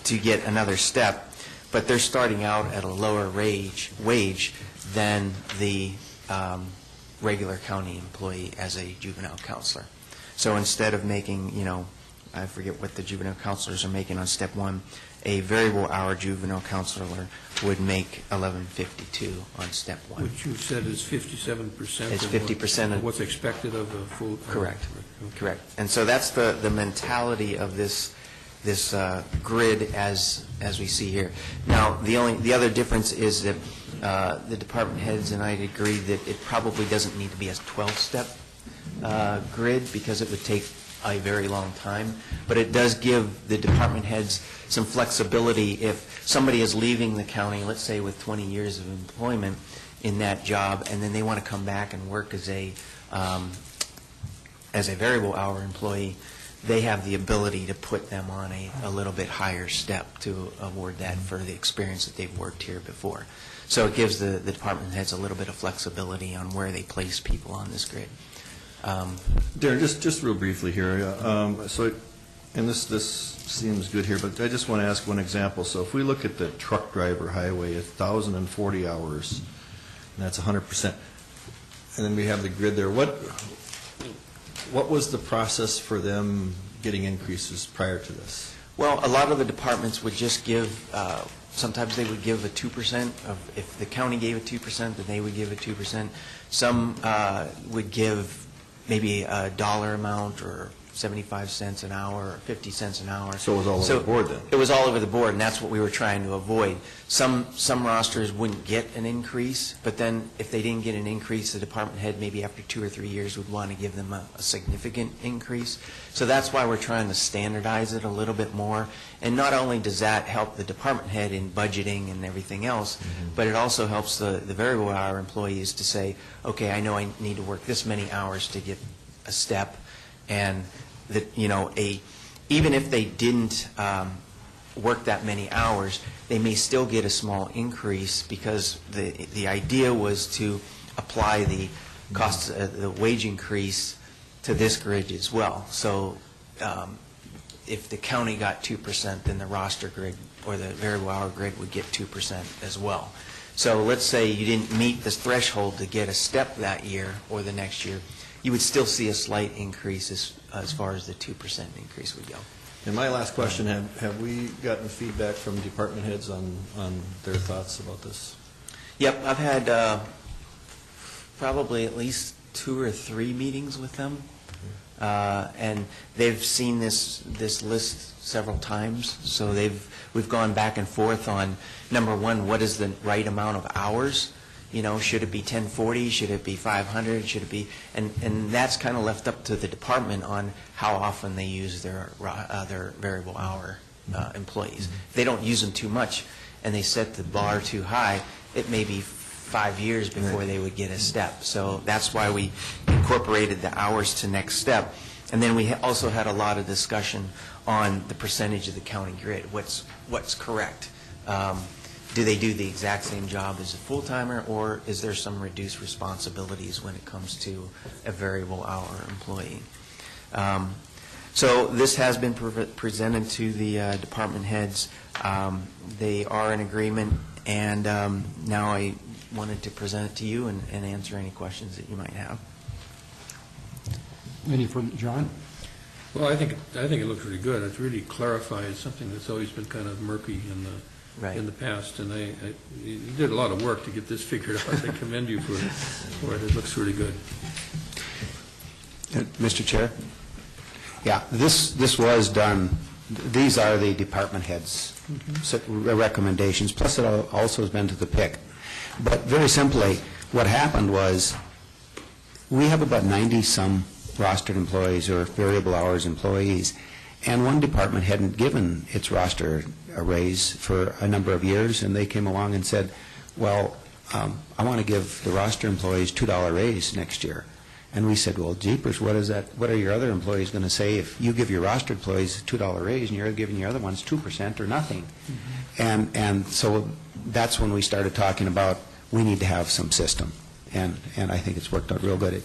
to get another step, but they're starting out at a lower wage than the regular county employee as a juvenile counselor. So instead of making, I forget what the juvenile counselors are making on step one, a variable hour juvenile counselor would make $11.52 on step one. Which you said is 57%. It's 50% of what's expected of a full. Correct. Okay. Correct. And so that's the mentality of this grid as we see here. Now, the other difference is that the department heads and I agree that it probably doesn't need to be a 12-step grid, because it would take a very long time, but it does give the department heads some flexibility. If somebody is leaving the county, let's say with 20 years of employment in that job, and then they want to come back and work as a variable hour employee, they have the ability to put them on a little bit higher step to award that for the experience that they've worked here before. So it gives the department heads a little bit of flexibility on where they place people on this grid. Darren, just real briefly here. And this seems good here, but I just want to ask one example. So if we look at the truck driver highway, 1,040 hours, and that's 100%, and then we have the grid there. What was the process for them getting increases prior to this? Well, a lot of the departments would just give, sometimes they would give a 2%. If the county gave a 2%, then they would give a 2%. Some would give maybe a dollar amount, or 75 cents an hour, or 50 cents an hour. So it was all over the board then? It was all over the board, and that's what we were trying to avoid. Some rosters wouldn't get an increase, but then if they didn't get an increase, the department head maybe after 2 or 3 years would want to give them a significant increase. So that's why we're trying to standardize it a little bit more. And not only does that help the department head in budgeting and everything else, but it also helps the variable hour employees to say, okay, I know I need to work this many hours to get a step, and that, even if they didn't work that many hours, they may still get a small increase, because the idea was to apply the cost, the wage increase to this grid as well. So if the county got 2%, then the roster grid or the variable hour grid would get 2% as well. So let's say you didn't meet this threshold to get a step that year or the next year, you would still see a slight increase as far as the 2% increase would go. And my last question, have we gotten feedback from department heads on their thoughts about this? Yep, I've had probably at least 2 or 3 meetings with them, and they've seen this list several times. So we've gone back and forth on, number one, what is the right amount of hours, should it be 1040, should it be 500, should it be, and that's kind of left up to the department on how often they use their variable hour employees. If they don't use them too much and they set the bar too high, it may be 5 years before they would get a step. So that's why we incorporated the hours to next step. And then we also had a lot of discussion on the percentage of the county grid, what's correct. Do they do the exact same job as a full-timer, or is there some reduced responsibilities when it comes to a variable hour employee? So this has been presented to the department heads. They are in agreement, and now I wanted to present it to you and answer any questions that you might have. Any for John? Well, I think it looks really good. It really clarifies something that's always been kind of murky in the past, and you did a lot of work to get this figured out. I commend you for it. It looks really good. Mr. Chair? Yeah, this was done, these are the department heads' recommendations, plus it also has been to the PIC. But very simply, what happened was, we have about 90-some rostered employees or variable hours employees, and one department hadn't given its roster a raise for a number of years, and they came along and said, well, I want to give the roster employees $2 raise next year. And we said, well, jeepers, what is that? What are your other employees going to say if you give your roster employees a $2 raise and you're giving your other ones 2% or nothing? And so that's when we started talking about we need to have some system, and I think it's worked out real good.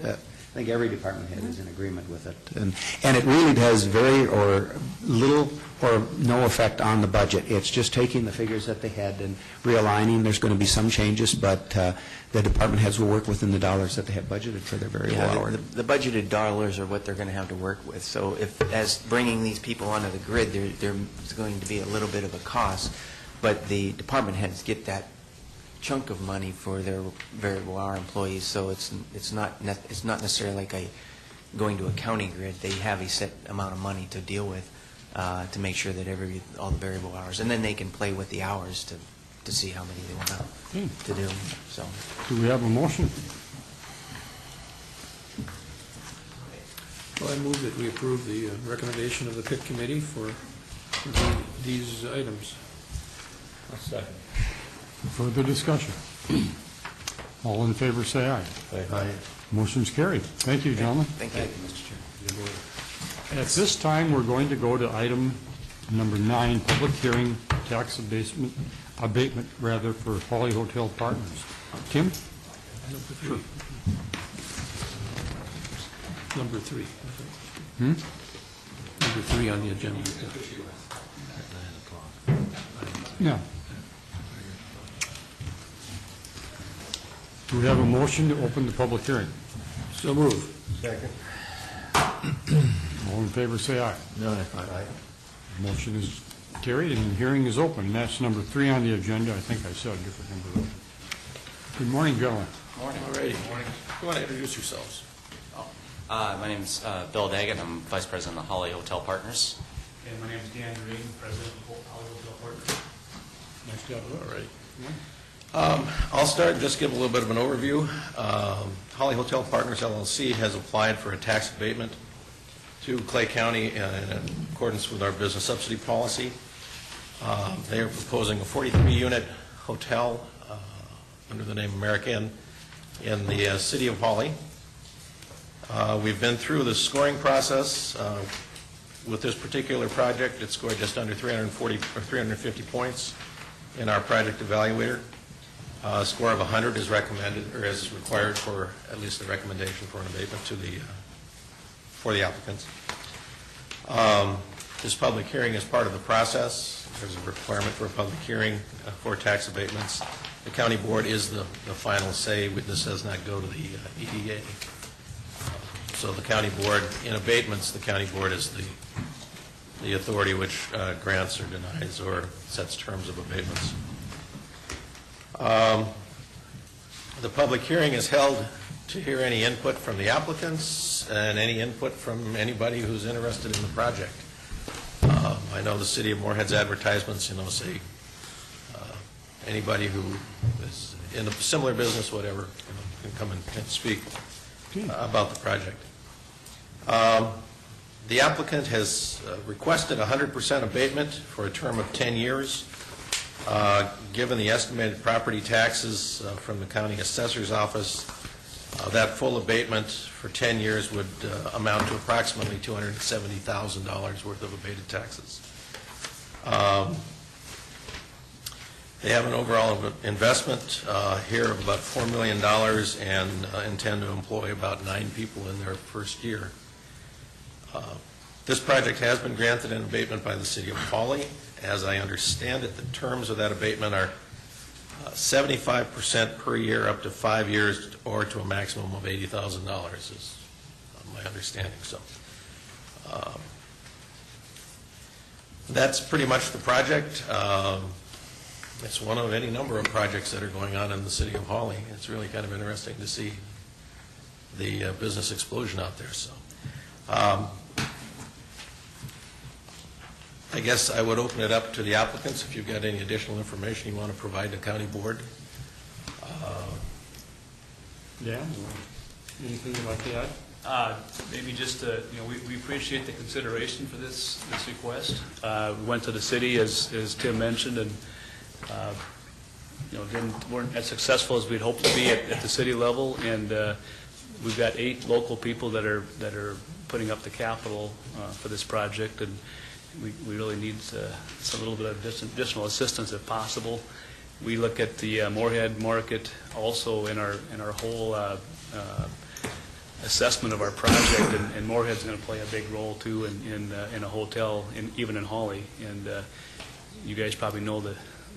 I think every department head is in agreement with it, and it really has very or little or no effect on the budget. It's just taking the figures that they had and realigning. There's going to be some changes, but the department heads will work within the dollars that they have budgeted for their variable hour. The budgeted dollars are what they're going to have to work with. So as bringing these people onto the grid, there's going to be a little bit of a cost, but the department heads get that chunk of money for their variable hour employees, so it's not necessarily like going to a county grid. They have a set amount of money to deal with to make sure that all the variable hours, and then they can play with the hours to see how many they want to do. So, do we have a motion? Well, I move that we approve the recommendation of the PIC committee for these items. I'll second. Further discussion? All in favor, say aye. Aye. Motion's carried. Thank you, gentlemen. thank you, Mr. Chair. At this time, we're going to go to item number 9, public hearing, tax abatement for Holly Hotel Partners. Tim? Number three. Number 3 on the agenda. Yeah. Do we have a motion to open the public hearing? So moved. Second. All in favor, say aye. Aye. Motion is carried, and the hearing is open. That's number 3 on the agenda. I think I saw a different number. Good morning, gentlemen. Morning. All righty. You want to introduce yourselves? My name is Bill Daggett. I'm Vice President of Holly Hotel Partners. And my name is Dan Green, President of Holly Hotel Partners. Nice to have you. All right. I'll start and just give a little bit of an overview. Holly Hotel Partners LLC has applied for a tax abatement to Clay County in accordance with our business subsidy policy. They are proposing a 43-unit hotel under the name American in the city of Holly. We've been through the scoring process. With this particular project, it scored just under 340 or 350 points in our project evaluator. A score of 100 is recommended, or is required for at least the recommendation for an abatement for the applicants. This public hearing is part of the process. There's a requirement for a public hearing for tax abatements. The county board is the final say. This does not go to the EDA. So the county board, in abatements, the county board is the authority which grants or denies or sets terms of abatements. The public hearing is held to hear any input from the applicants and any input from anybody who's interested in the project. I know the City of Moorhead's advertisements, say anybody who is in a similar business, whatever, can come and speak about the project. The applicant has requested 100% abatement for a term of 10 years. Given the estimated property taxes from the county assessor's office, that full abatement for 10 years would amount to approximately $270,000 worth of abated taxes. They have an overall investment here of about $4 million and intend to employ about 9 people in their first year. This project has been granted an abatement by the City of Hawley. As I understand it, the terms of that abatement are 75% per year up to 5 years or to a maximum of $80,000 is my understanding. So that's pretty much the project. It's one of any number of projects that are going on in the City of Hawley. It's really kind of interesting to see the business explosion out there. So I guess I would open it up to the applicants if you've got any additional information you want to provide the county board. Dan, anything you'd like to add? Maybe just, we appreciate the consideration for this request. We went to the city, as Tim mentioned, and weren't as successful as we'd hoped to be at the city level. And we've got 8 local people that are putting up the capital for this project, and we really need a little bit of additional assistance if possible. We look at the Moorhead market also in our whole assessment of our project, and Moorhead's going to play a big role too in a hotel, even in Hawley. And you guys probably know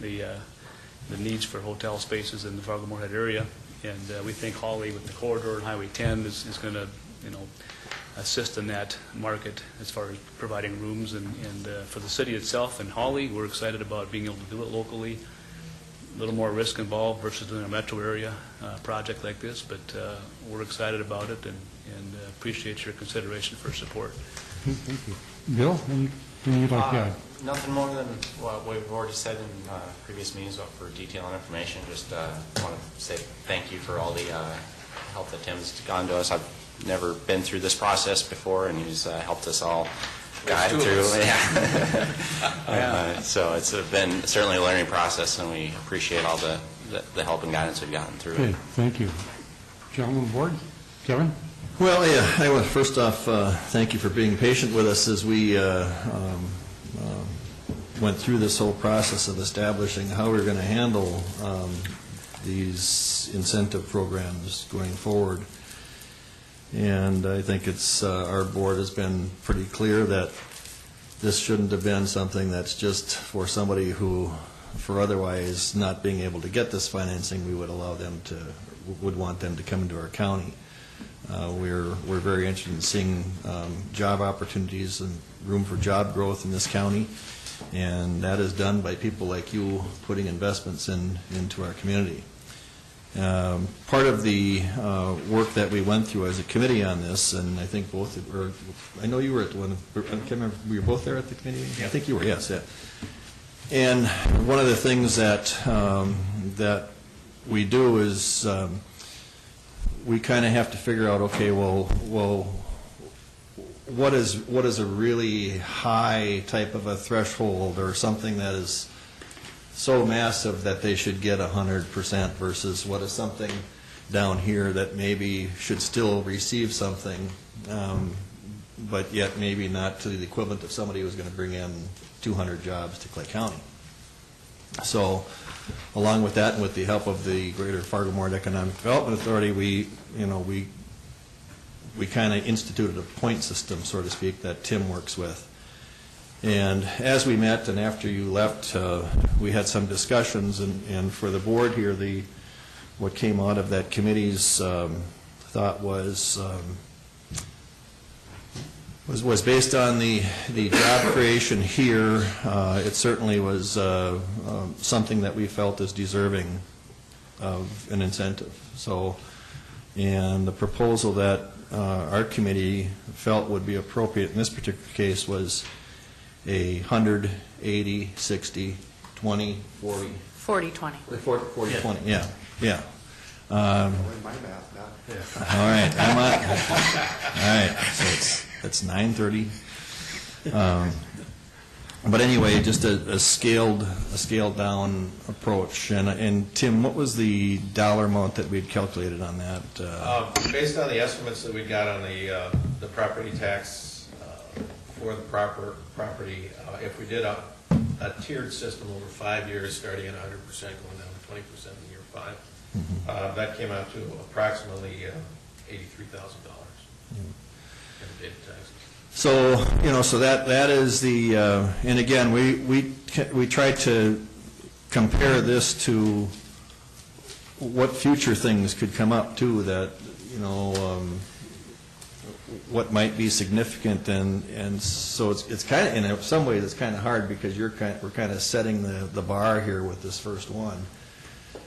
the needs for hotel spaces in the Fargo-Moorhead area, and we think Hawley with the corridor and Highway 10 is going to assist in that market as far as providing rooms. And for the city itself and Hawley, we're excited about being able to do it locally. A little more risk involved versus doing a metro area project like this, but we're excited about it and appreciate your consideration for support. Thank you. Bill, anything you'd like to add? Nothing more than what we've already said in previous meetings for detail and information. Just want to say thank you for all the help that Tim's gone to us. I've never been through this process before, and he's helped us all guide through. Yeah. So it's been certainly a learning process, and we appreciate all the help and guidance we've gotten through. Okay, thank you. Gentlemen board, Kevin? Well, yeah, I want to first off thank you for being patient with us as we went through this whole process of establishing how we're going to handle these incentive programs going forward. And I think it's our board has been pretty clear that this shouldn't have been something that's just for somebody who, for otherwise not being able to get this financing, we would want them to come into our county. We're very interested in seeing job opportunities and room for job growth in this county, and that is done by people like you putting investments into our community. Part of the work that we went through as a committee on this, and I think both, or I know you were at one, I can't remember, were you both there at the committee? Yeah. I think you were, yes. Yeah. And one of the things that that we do is we kind of have to figure out, okay, well, what is a really high type of a threshold or something that is so massive that they should get 100% versus what is something down here that maybe should still receive something, but yet maybe not to the equivalent of somebody who's going to bring in 200 jobs to Clay County. So along with that and with the help of the Greater Fargo-Moorhead Economic Development Authority, we kind of instituted a point system, so to speak, that Tim works with. And as we met and after you left, we had some discussions, and for the board here, what came out of that committee's thought was based on the job creation here. It certainly was something that we felt is deserving of an incentive. So, and the proposal that our committee felt would be appropriate in this particular case was 100, 80, 60, 20, 40. 40/20. 40/20, yeah, yeah. My math, not. All right, I'm on. All right, so it's 9:30. But anyway, just a scaled down approach. And Tim, what was the dollar amount that we had calculated on that? Based on the estimates that we got on the property tax for the property, if we did a tiered system over 5 years, starting at 100%, going down to 20% in year 5, that came out to approximately $83,000 in data taxes. So, so that is the, and again, we tried to compare this to what future things could come up too, that, what might be significant, and so it's kind of, in some ways, it's kind of hard because we're kind of setting the bar here with this first one.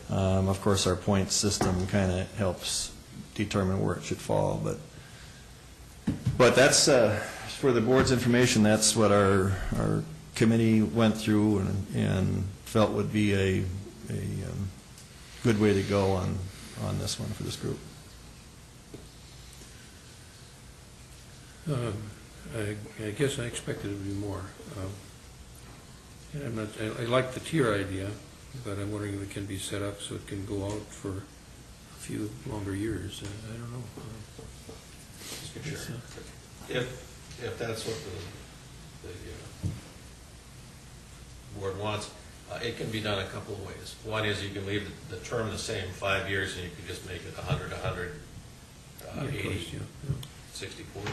Of course, our point system kind of helps determine where it should fall, but that's, for the board's information, that's what our committee went through and felt would be a good way to go on this one for this group. I guess I expected it to be more. And I like the tier idea, but I'm wondering if it can be set up so it can go out for a few longer years. I don't know. Sure. If that's what the board wants, it can be done a couple of ways. One is you can leave the term the same, 5 years, and you can just make it 100, 80, 60, 40,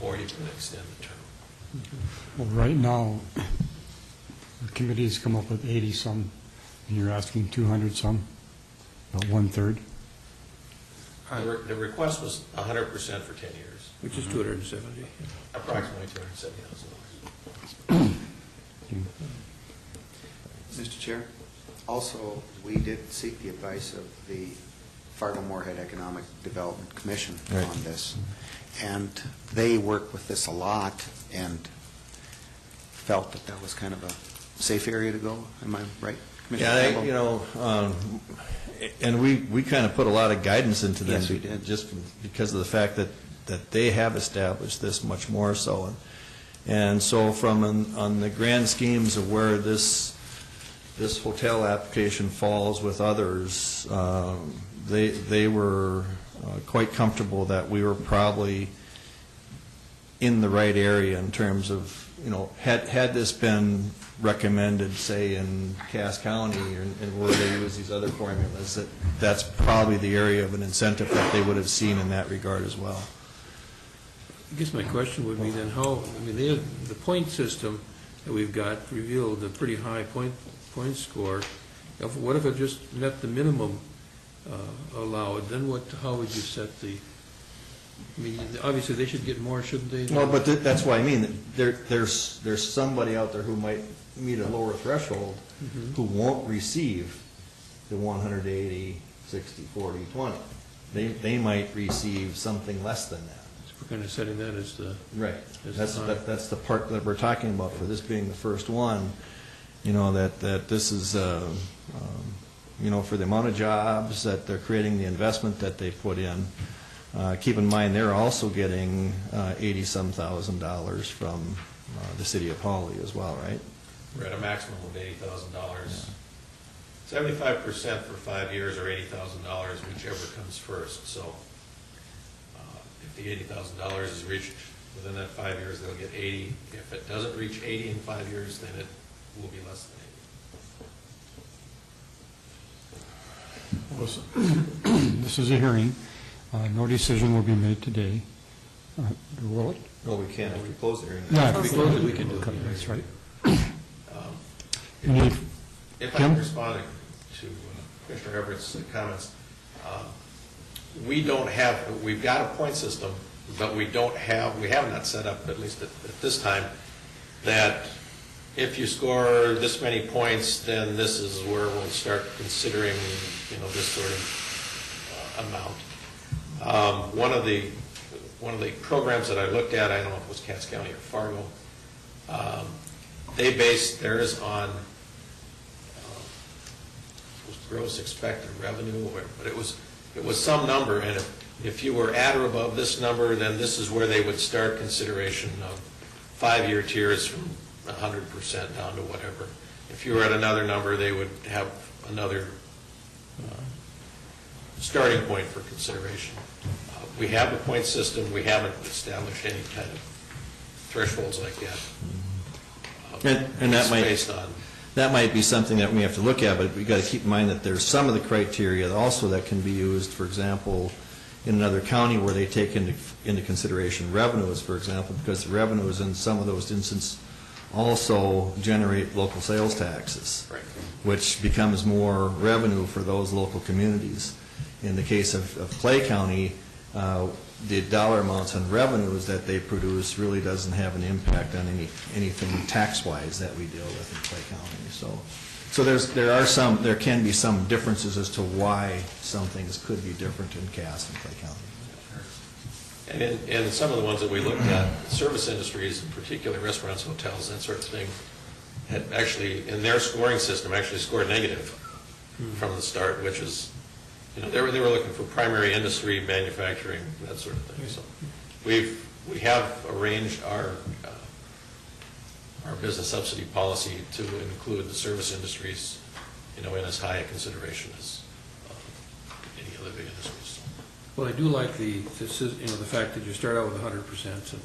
or you can extend the term. Well, right now, the committee's come up with 80-some, and you're asking 200-some, about 1/3. The request was 100% for 10 years. Which is 270. Approximately $270,000. Mr. Chair, also, we did seek the advice of the Fargo-Moorhead Economic Development Commission on this, and they work with this a lot and felt that was kind of a safe area to go. Am I right, Commissioner Campbell? And we kind of put a lot of guidance into them. Yes, we did. Just because of the fact that they have established this much more so. And so on the grand schemes of where this hotel application falls with others, they were quite comfortable that we were probably in the right area in terms of, had this been recommended, say, in Cass County and where they use these other formulas, that's probably the area of an incentive that they would have seen in that regard as well. I guess my question would be then the point system that we've got revealed a pretty high point score. What if it just met the minimum allowed? Then how would you set obviously they should get more, shouldn't they? Well, but that's why I mean, there's somebody out there who might meet a lower threshold who won't receive the 180, 60, 40, 20. They might receive something less than that. We're kind of setting that as the... Right. That's the part that we're talking about for this being the first one, that this is, for the amount of jobs that they're creating, the investment that they put in. Keep in mind, they're also getting $80-some thousand from the city of Hawley as well, right? We're at a maximum of $80,000. 75% for 5 years or $80,000, whichever comes first. So if the $80,000 is reached within that 5 years, they'll get 80. If it doesn't reach 80 in 5 years, then it will be less than 80. This is a hearing. No decision will be made today. Will it? No, we can't. If we close the hearing. Yeah, if we close it, we can do it. That's right. If I can respond to Commissioner Everett's comments, we've got a point system, but we have not set up, at least at this time, that if you score this many points, then this is where we'll start considering, this sort of amount. One of the programs that I looked at, I don't know if it was Cass County or Fargo, they based theirs on was gross expected revenue, but it was some number, and if you were at or above this number, then this is where they would start consideration of 5-year tiers from 100% down to whatever. If you were at another number, they would have another starting point for consideration. We have a point system. We haven't established any kind of thresholds like that. And that It's might, based on that might be something that we have to look at, but we got to keep in mind that there's some of the criteria also that can be used, for example, in another county where they take into consideration revenues, for example, because the revenues in some of those instances also generate local sales taxes, Right. which becomes more revenue for those local communities. In the case of Clay County, the dollar amounts and revenues that they produce really doesn't have an impact on anything tax-wise that we deal with in Clay County. So there can be some differences as to why some things could be different in Cass and Clay County. And in some of the ones that we looked at, service industries, in particular restaurants, hotels, that sort of thing, had actually, in their scoring system, actually scored negative from the start, which is, they were looking for primary industry, manufacturing, that sort of thing. So we have arranged our business subsidy policy to include the service industries, in as high a consideration as any other big industries. Well, I do like the fact that you start out with 100%, so,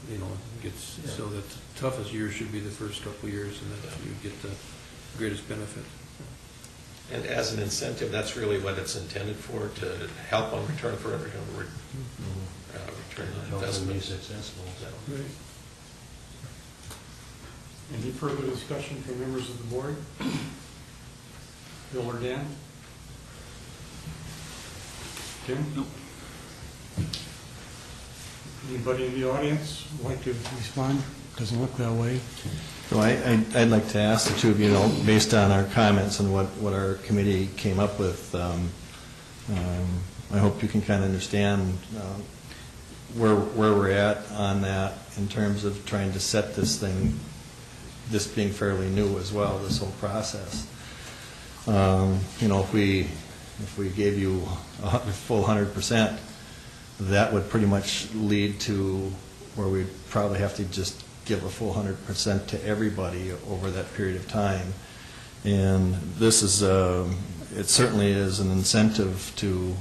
gets, so that the toughest years should be the first couple of years, and that you get the greatest benefit. And as an incentive, that's really what it's intended for, to help on return for return on Help them be investment. successful. Great. Any further discussion from members of the board? Bill or Dan? Tim? Nope. Anybody in the audience would like to respond? Doesn't look that way. So I'd like to ask the two of you, based on our comments and what our committee came up with, I hope you can kind of understand where we're at on that in terms of trying to set this thing, this being fairly new as well, this whole process. If we gave you a full 100%, that would pretty much lead to where we'd probably have to just give a full 100% to everybody over that period of time. And this is, it certainly is an incentive to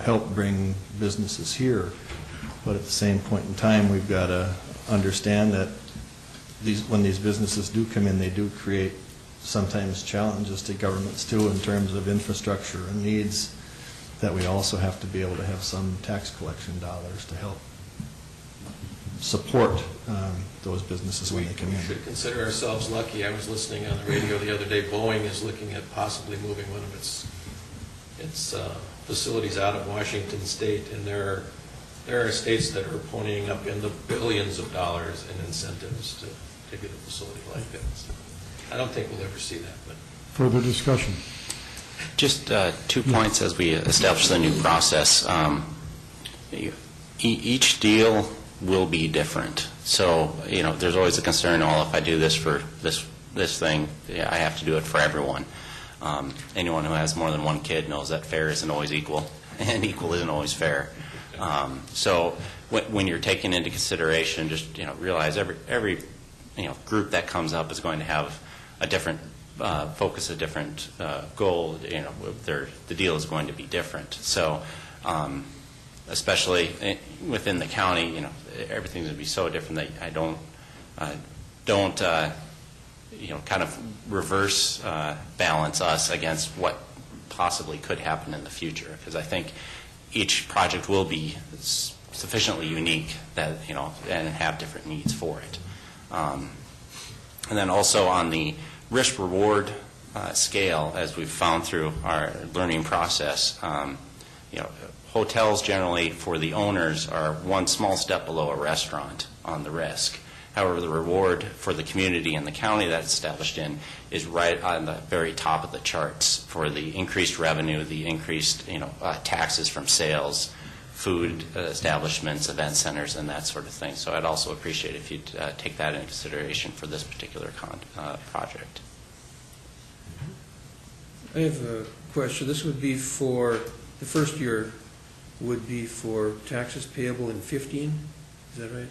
help bring businesses here. But at the same point in time, we've got to understand that when these businesses do come in, they do create sometimes challenges to governments too in terms of infrastructure and needs, that we also have to be able to have some tax collection dollars to help support those businesses when they come in. We should consider ourselves lucky. I was listening on the radio the other day, Boeing is looking at possibly moving one of its facilities out of Washington State, and there are states that are ponying up in the billions of dollars in incentives to get a facility like that. So I don't think we'll ever see that. But Further discussion? Just 2 points as we establish the new process. Each deal will be different. So, there's always a concern, if I do this for this thing, I have to do it for everyone. Anyone who has more than one kid knows that fair isn't always equal, and equal isn't always fair. So when you're taking into consideration, just realize every group that comes up is going to have a different focus, a different goal. The deal is going to be different. So especially within the county, everything's going to be so different that I don't kind of reverse balance us against what possibly could happen in the future, because I think each project will be sufficiently unique that and have different needs for it. And then also on the risk-reward scale, as we've found through our learning process, hotels generally for the owners are one small step below a restaurant on the risk. However, the reward for the community and the county that's established in is right on the very top of the charts for the increased revenue, the increased taxes from sales, food establishments, event centers, and that sort of thing. So I'd also appreciate if you'd take that into consideration for this particular project. I have question. This would be for, the first year would be for taxes payable in 15? Is that right?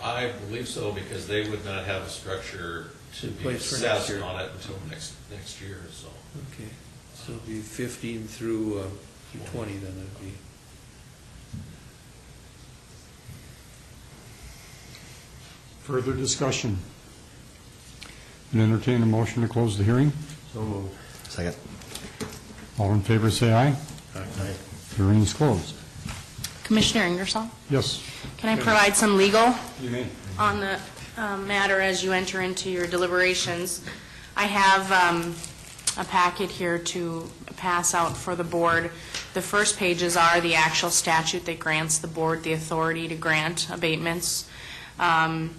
I believe so, because they would not have a structure to In be place for next assessed year. on it until next year, so. Okay, so it'd be 15 through 20 then, it'd be. Further discussion? And entertain a motion to close the hearing. So moved. Second. All in favor, say aye. Aye. Hearing is closed. Commissioner Ingersoll, Yes. can I provide some legal You may. on the matter as you enter into your deliberations? I have a packet here to pass out for the board. The first pages are the actual statute that grants the board the authority to grant abatements. And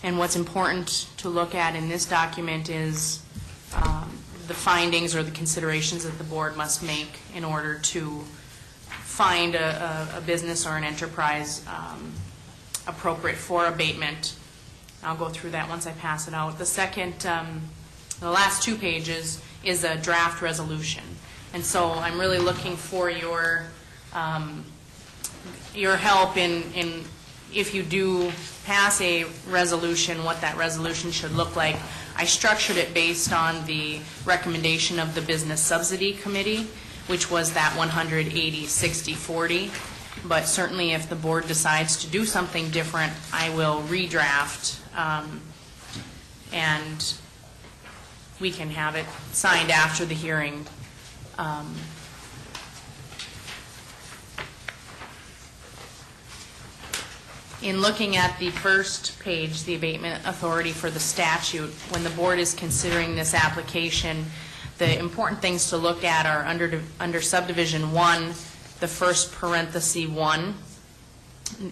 what's important to look at in this document is the findings or the considerations that the board must make in order to find a business or an enterprise appropriate for abatement. I'll go through that once I pass it out. The second, the last 2 pages is a draft resolution. And so I'm really looking for your help in if you do pass a resolution, what that resolution should look like. I structured it based on the recommendation of the Business Subsidy Committee, which was that 180-60-40. But certainly if the board decides to do something different, I will redraft, and we can have it signed after the hearing. In looking at the first page, the abatement authority for the statute, when the board is considering this application, the important things to look at are under subdivision 1, the first parenthesis 1.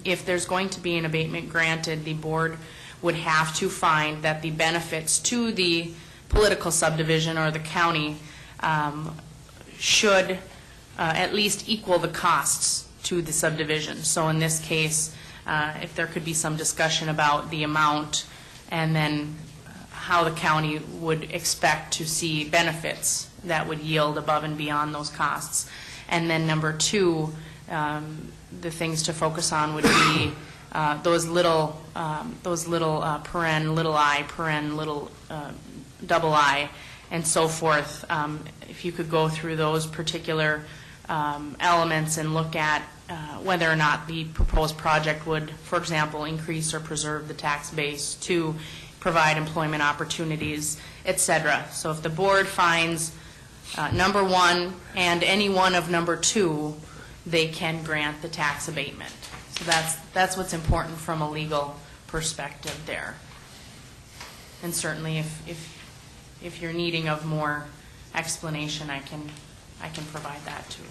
If there's going to be an abatement granted, the board would have to find that the benefits to the political subdivision or the county should at least equal the costs to the subdivision. So in this case, if there could be some discussion about the amount and then how the county would expect to see benefits that would yield above and beyond those costs. And then number 2, the things to focus on would be those little paren, little I, paren, little double I, and so forth. If you could go through those particular elements and look at whether or not the proposed project would, for example, increase or preserve the tax base, to provide employment opportunities, etc. So if the board finds number 1 and any one of number 2, they can grant the tax abatement. So that's what's important from a legal perspective there. And certainly if you're needing of more explanation, I can provide that too.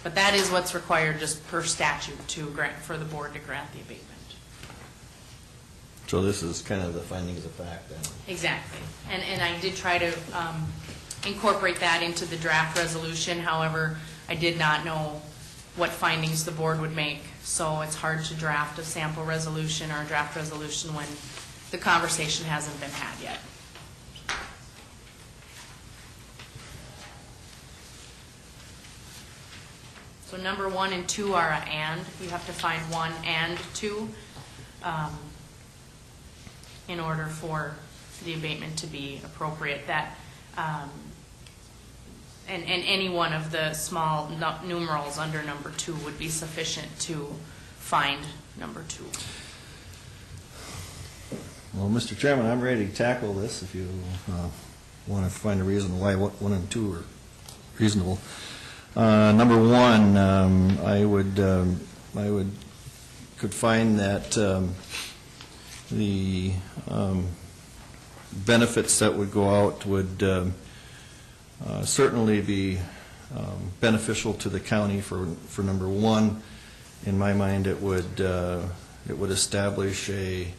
But that is what's required just per statute to grant, for the board to grant the abatement. So this is kind of the findings of fact then? Exactly. And I did try to incorporate that into the draft resolution. However, I did not know what findings the board would make. So it's hard to draft a sample resolution or a draft resolution when the conversation hasn't been had yet. So number 1 and 2 are a and. You have to find 1 and 2 in order for the abatement to be appropriate. That and any one of the small numerals under number 2 would be sufficient to find number 2. Well, Mr. Chairman, I'm ready to tackle this if you want to find a reason why 1 and 2 are reasonable. Number 1, I could find that the benefits that would go out would certainly be beneficial to the county for number 1. In my mind, it would establish a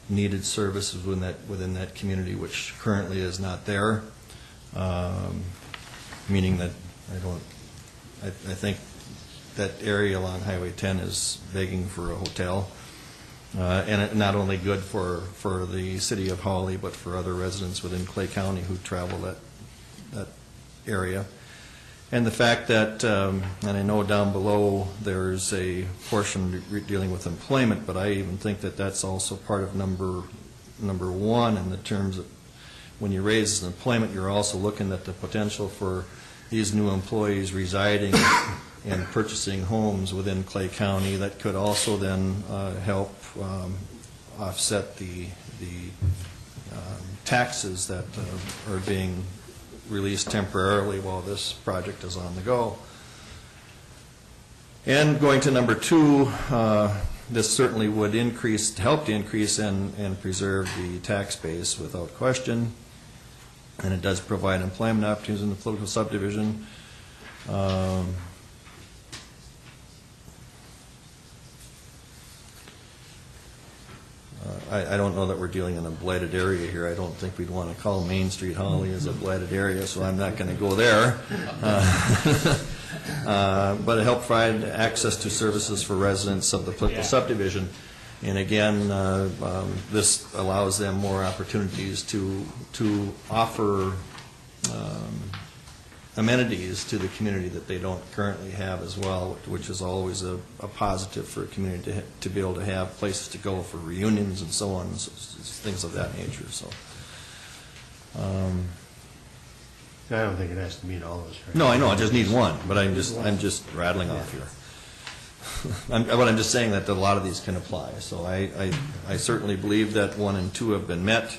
needed service within that community, which currently is not there. Meaning that I think that area along Highway 10 is begging for a hotel. And it not only good for the city of Hawley, but for other residents within Clay County who travel that area. And the fact that, and I know down below, there's a portion dealing with employment, but I even think that that's also part of number one in the terms of when you raise employment, you're also looking at the potential for these new employees residing and purchasing homes within Clay County that could also then help offset the taxes that are being released temporarily while this project is on the go. And going to number two, this certainly would help to increase and preserve the tax base without question. And it does provide employment opportunities in the political subdivision. I don't know that we're dealing in a blighted area here. I don't think we'd want to call Main Street Holly as a blighted area, so I'm not going to go there. But it helped provide access to services for residents of the political subdivision. And again, this allows them more opportunities to offer amenities to the community that they don't currently have as well, which is always a positive for a community to be able to have places to go for reunions and so on, things of that nature. So, I don't think it has to meet all of us. Right? No, I know, I just need one, but I'm just rattling off here. But I'm just saying that a lot of these can apply. So I certainly believe that 1 and 2 have been met.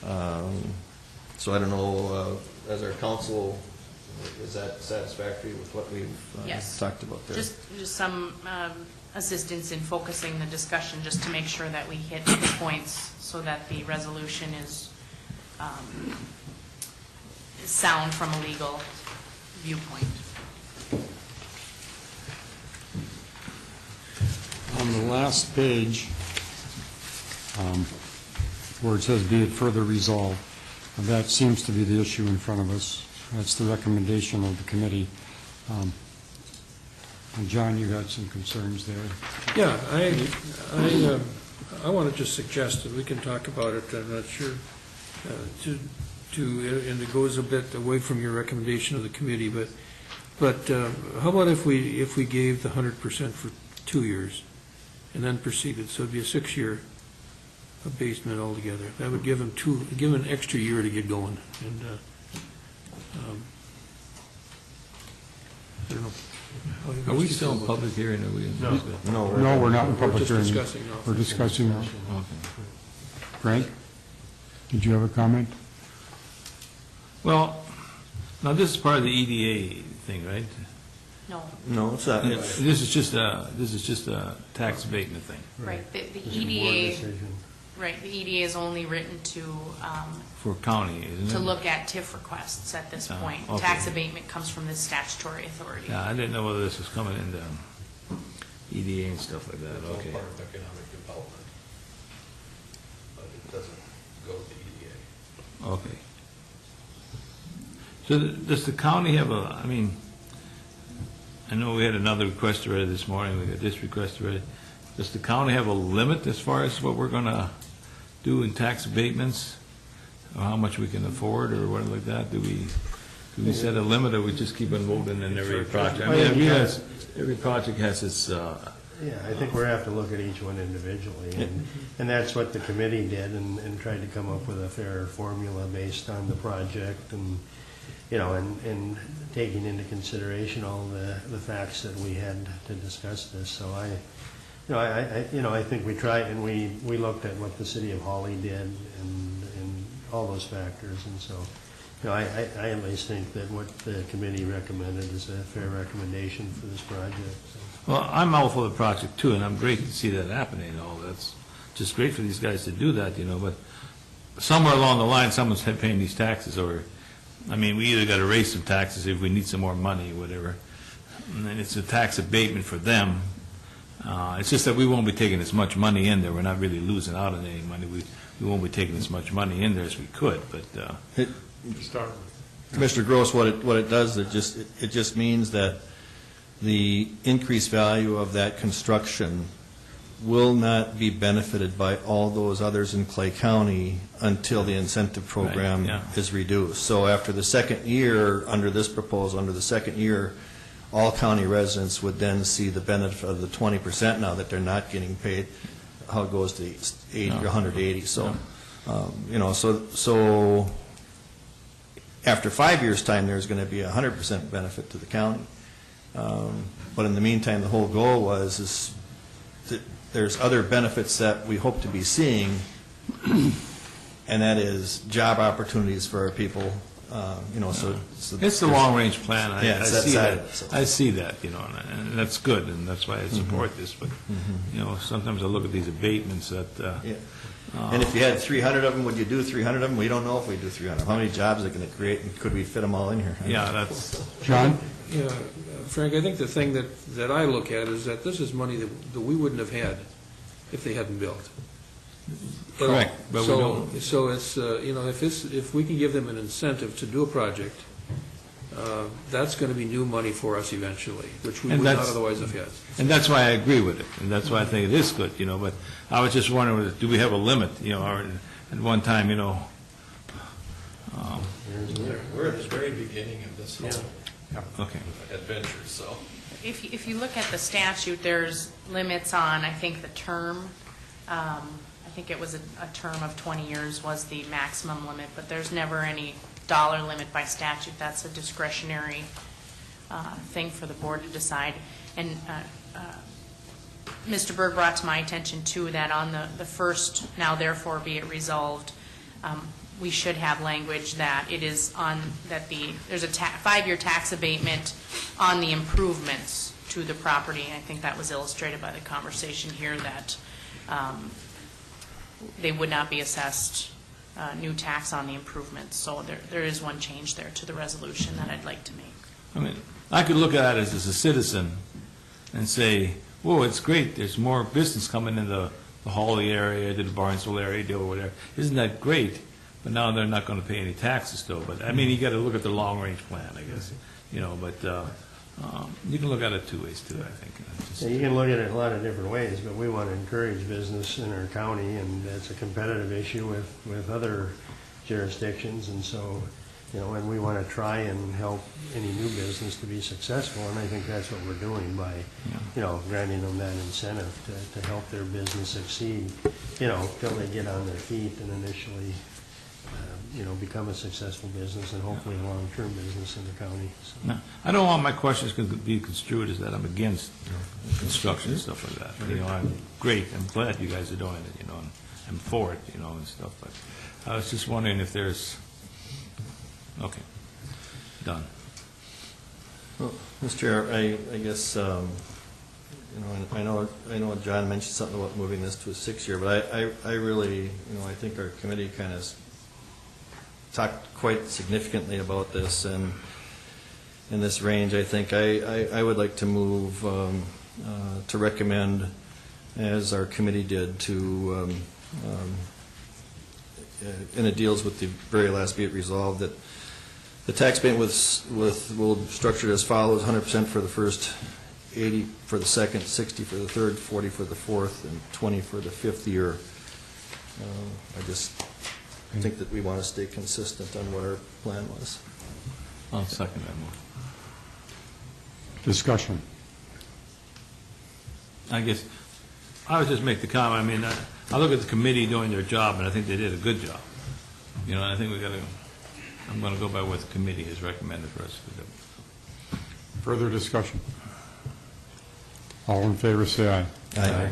So I don't know, as our council, is that satisfactory with what we've Yes. talked about there? Just some assistance in focusing the discussion, just to make sure that we hit the points so that the resolution is sound from a legal viewpoint. On the last page, where it says "be it further resolved," that seems to be the issue in front of us. That's the recommendation of the committee. And John, you got some concerns there? Yeah, I want to just suggest that we can talk about it, I'm not sure, and it goes a bit away from your recommendation of the committee, but how about if we gave the 100% for 2 years and then proceeded, so it'd be a 6-year abatement altogether. That would give them an extra year to get going, and I don't know. Are we still in public hearing? Are we? No, we're not in public We're hearing. just discussing now. We're discussing now. Okay. Frank, did you have a comment? Well, now this is part of the EDA thing, right? No, No, it's not. This is just a tax abatement thing. right, the It's a board EDA, decision. right, the EDA is only written to For county, isn't it? to look at TIF requests at this point. okay. Tax abatement comes from the statutory authority. Yeah, I didn't know whether this was coming into EDA and stuff like that, It's all okay. part of economic development, but it doesn't go to the EDA. Okay. So does the county have I know we had another request already this morning, we got this request already. Does the county have a limit as far as what we're gonna do in tax abatements? Or how much we can afford, or whatever like that? Do we set a limit, or we just keep on moving in every project? I mean, every project has its, Yeah, I think we have to look at each one individually, and that's what the committee did, and tried to come up with a fair formula based on the project, and, you know, and taking into consideration all the facts that we had to discuss this. So I think we tried, and we looked at what the city of Hawley did, and all those factors, and so, you know, I at least think that what the committee recommended is a fair recommendation for this project. So. well, I'm all for the project too, and I'm great to see that happening and all. That's just great for these guys to do that, you know, but somewhere along the line, someone's paying these taxes, or, I mean, we either got to raise some taxes if we need some more money or whatever, and then it's a tax abatement for them. It's just that we won't be taking as much money in there. We're not really losing out on any money. We won't be taking as much money in there as we could, but Commissioner Gross, what it does, it just means that the increased value of that construction will not be benefited by all those others in Clay County until the incentive program Right, yeah. is reduced. So after the second year, under this proposal, under the second year, all county residents would then see the benefit of the 20% now that they're not getting paid, how it goes to 80 or 180. So, so after 5 years' time, there's going to be a 100% benefit to the county. But in the meantime, the whole goal is that there's other benefits that we hope to be seeing, and that is job opportunities for our people, so. It's the long-range plan. Yeah, I it's that see side that. of it. I see that, and that's good, and that's why I support this, but, sometimes I look at these abatements that, Yeah. And if you had 300 of them, would you do 300 of them? We don't know if we do 300. How many jobs are going to create, and could we fit them all in here? yeah, that's, John? Yeah, Frank, I think the thing that I look at is that this is money that we wouldn't have had if they hadn't built. At all. Correct, but we don't. So it's, if we can give them an incentive to do a project, that's going to be new money for us eventually, which we And would not that's- otherwise have had. and that's why I agree with it, and that's why I think it is good, but I was just wondering, do we have a limit, or at one time, We're at the very beginning of this whole okay. adventure, so. If you look at the statute, there's limits on, I think, the term. I think it was a term of 20 years was the maximum limit, but there's never any dollar limit by statute. That's a discretionary thing for the board to decide. And Mr. Berg brought to my attention, too, that on the first, now therefore be it resolved, we should have language that it is on, that there's a 5-year tax abatement on the improvements to the property. I think that was illustrated by the conversation here, that they would not be assessed new tax on the improvements. So there is one change there to the resolution that I'd like to make. I mean, I could look at it as a citizen and say, whoa, it's great, there's more business coming in the Hawley area, to the Barnesville area, or whatever. Isn't that great? But now they're not going to pay any taxes still. But, I mean, you got to look at the long-range plan, I guess, but you can look at it two ways, too, I think. Yeah, you can look at it a lot of different ways, but we want to encourage business in our county, and that's a competitive issue with other jurisdictions, and so, and we want to try and help any new business to be successful, and I think that's what we're doing by, granting them that incentive to help their business succeed, till they get on their feet and initially, become a successful business and hopefully a long-term business in the county. So. No, I don't want my questions to be construed as that I'm against construction and stuff like that. I'm great. I'm glad you guys are doing it, and I'm for it, and stuff. But I was just wondering if there's, okay, done. Well, Mr. Chair, I guess, I know John mentioned something about moving this to a 6-year, but I really, I think our committee kind of talked quite significantly about this, and in this range, I think I would like to move to recommend, as our committee did, to and it deals with the very last, be it resolved, that the tax payment will be structured as follows: 100% for the first, 80 for the second, 60 for the third, 40 for the fourth, and 20 for the 5th year. I think that we want to stay consistent on what our plan was. I'll second that motion. Discussion. I guess, I would just make the comment, I mean, I look at the committee doing their job, and I think they did a good job. And I think I'm going to go by what the committee has recommended for us to do. Further discussion. All in favor, say aye. Aye.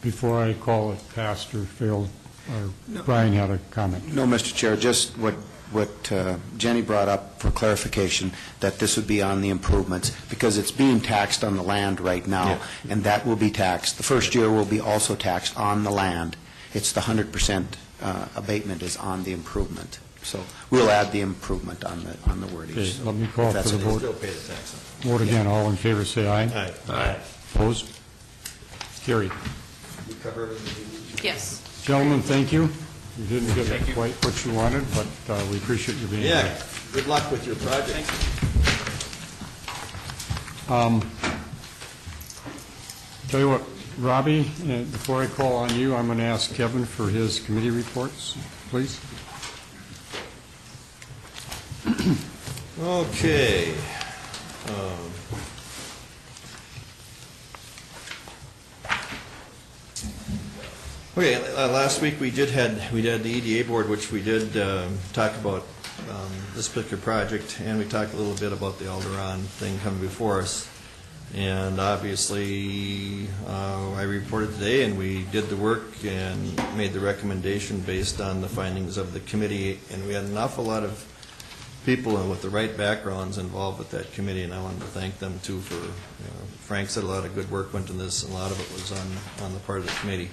Before I call it passed or failed, Brian had a comment. No, Mr. Chair, just what Jenny brought up for clarification, that this would be on the improvements, because it's being taxed on the land right now, and that will be taxed. The first year will be also taxed on the land. It's the 100% abatement is on the improvement. So we'll add the improvement on the wordage. Okay, So let me call for the vote. Still pay the tax. Vote again. All in favor, say aye. Aye. Aye. Opposed? Carried. You cover everything? Yes. Gentlemen, thank you. You didn't get quite what you wanted, but we appreciate you being here. Yeah, good luck with your project. Tell you what, Robbie, before I call on you, I'm going to ask Kevin for his committee reports, please. Okay. Okay, last week we did the EDA board, which we did talk about this particular project, and we talked a little bit about the Alderon thing coming before us. And obviously, I reported today, and we did the work and made the recommendation based on the findings of the committee, and we had an awful lot of people with the right backgrounds involved with that committee, and I wanted to thank them too for, Frank said a lot of good work went into this, and a lot of it was on the part of the committee.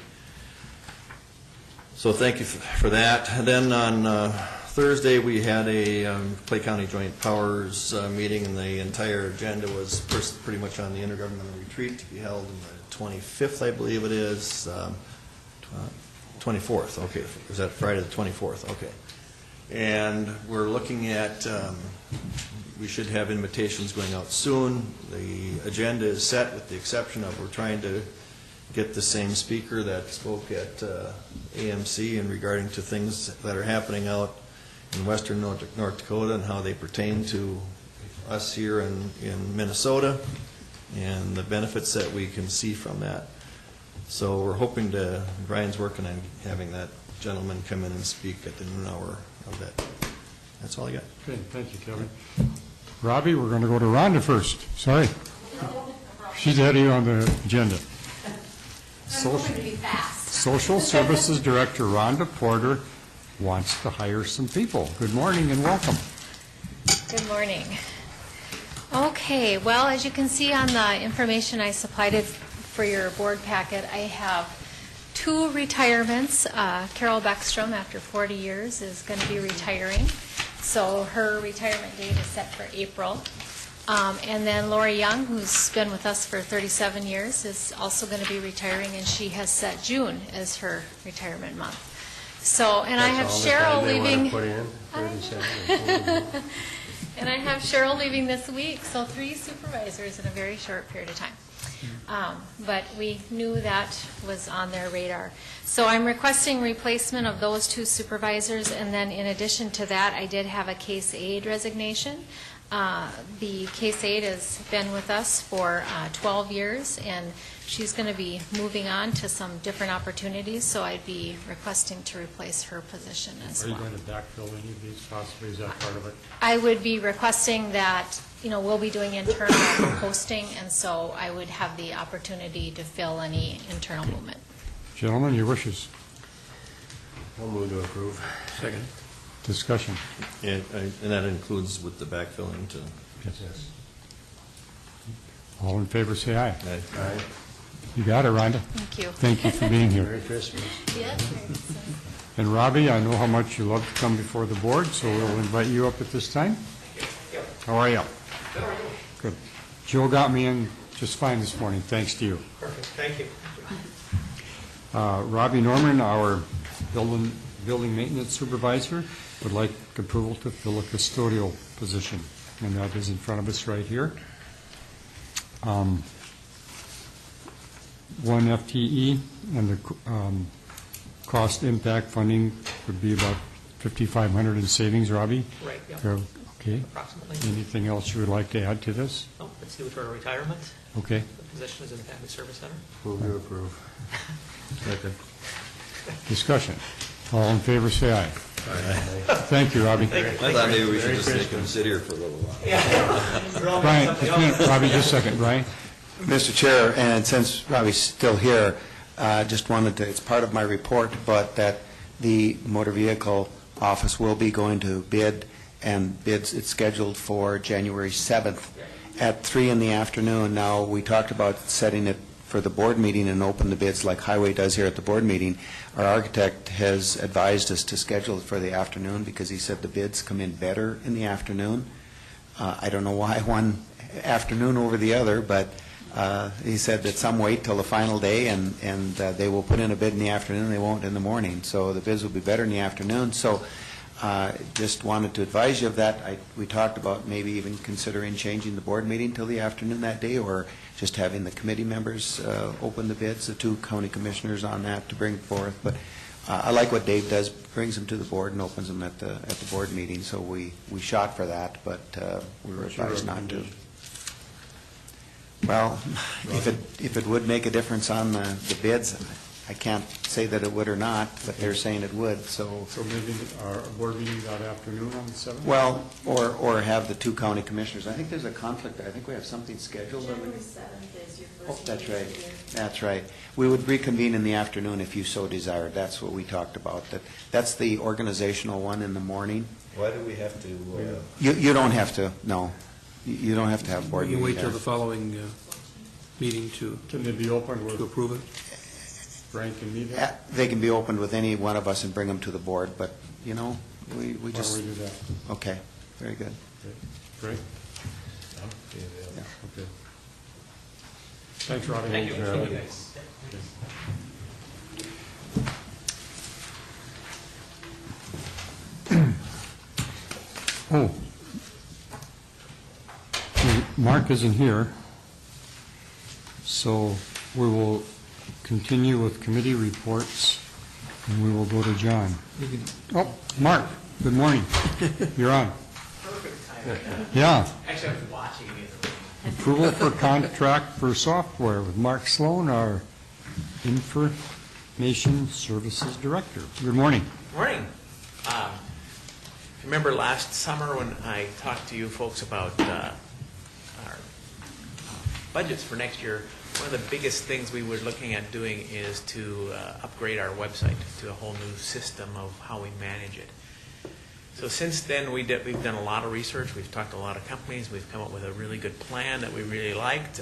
So thank you for that. And then on Thursday, we had a Clay County Joint Powers meeting, and the entire agenda was pretty much on the intergovernmental retreat to be held on the 25th, I believe it is. 24th, okay. Is that Friday the 24th? Okay. And we're looking at, we should have invitations going out soon. The agenda is set with the exception of we're trying to get the same speaker that spoke at AMC and regarding to things that are happening out in western North Dakota and how they pertain to us here in Minnesota and the benefits that we can see from that. So we're hoping to, Brian's working on having that gentleman come in and speak at the noon hour of that. That's all I got. Okay, thank you, Kevin. Robbie, we're going to go to Rhonda first. Sorry. She's ahead of you on the agenda. Social Services Director Rhonda Porter wants to hire some people. Good morning and welcome. Good morning. Okay, well, as you can see on the information I supplied for your board packet, I have 2 retirements. Carol Beckstrom, after 40 years, is going to be retiring. So her retirement date is set for April. And then Lori Young, who's been with us for 37 years, is also going to be retiring, and she has set June as her retirement month. So, and I have Cheryl leaving. And I have Cheryl leaving this week, so 3 supervisors in a very short period of time. But we knew that was on their radar. So I'm requesting replacement of those 2 supervisors, and then in addition to that, I did have a case aide resignation. The case aide has been with us for 12 years, and she's going to be moving on to some different opportunities, so I'd be requesting to replace her position as well. Are you going to backfill any of these possibly? Is that part of it? I would be requesting that, we'll be doing internal posting, and so I would have the opportunity to fill any internal movement. Gentlemen, your wishes. I'll move to approve. Second. Discussion. And that includes with the backfilling to. Yes. All in favor, say aye. Aye. You got it, Rhonda. Thank you. Thank you for being here. Merry Christmas. Yes. And Robbie, I know how much you love to come before the board, so we'll invite you up at this time. How are you? Good. Joe got me in just fine this morning, thanks to you. Perfect, thank you. Robbie Norman, our building maintenance supervisor, would like approval to fill a custodial position, and that is in front of us right here. 1 FTE, and the cost impact funding would be about $5,500 in savings, Robbie? Right, yeah. Okay. Approximately. Anything else you would like to add to this? Oh, it's due for a retirement. Okay. The position is in the Family Service Center. Move to approve. Second. Discussion. All in favor, say aye. Thank you, Robbie. I thought maybe we should just make him sit here for a little while. Brian, just a minute, Robbie, just a second, Brian. Mr. Chair, and since Robbie's still here, just wanted to, it's part of my report, but that the motor vehicle office will be going to bid, and bids, it's scheduled for January 7th at 3 in the afternoon. Now, we talked about setting it for the board meeting and open the bids like Highway does here at the board meeting. Our architect has advised us to schedule it for the afternoon because he said the bids come in better in the afternoon. I don't know why one afternoon over the other, but he said that some wait till the final day and they will put in a bid in the afternoon, they won't in the morning. So the bids will be better in the afternoon. So Just wanted to advise you of that. We talked about maybe even considering changing the board meeting till the afternoon that day, or just having the committee members open the bids, the two county commissioners on that to bring forth. But I like what Dave does, brings them to the board and opens them at the board meeting. So we shot for that, but we were advised not to. Well, if it would make a difference on the bids, I can't say that it would or not, but they're saying it would, so. So maybe our board meeting that afternoon on the 7th? Well, or have the two county commissioners. I think there's a conflict. I think we have something scheduled. January 7th is your Oh, first that's meeting right. of the year. That's right. We would reconvene in the afternoon if you so desired. That's what we talked about. That's the organizational one in the morning. Why do we have to? You don't have to, no. You don't have to have board You meeting wait till there. the following meeting to Can they be opened to with approve it? Frank and me there? They can be opened with any one of us and bring them to the board, but, we Why just, don't we do that? okay, very good. Great. Yeah. Okay. Thanks, Robbie. Thank you. Okay. Oh. Mark isn't here, so we will continue with committee reports, and we will go to John. Oh, Mark, good morning. You're on. Perfect timing. Yeah. Actually, I was watching it. Approval for contract for software with Mark Sloan, our Information Services Director. Good morning. Morning. Remember last summer when I talked to you folks about our budgets for next year, one of the biggest things we were looking at doing is to upgrade our website to a whole new system of how we manage it. So since then, we've done a lot of research. We've talked to a lot of companies. We've come up with a really good plan that we really liked.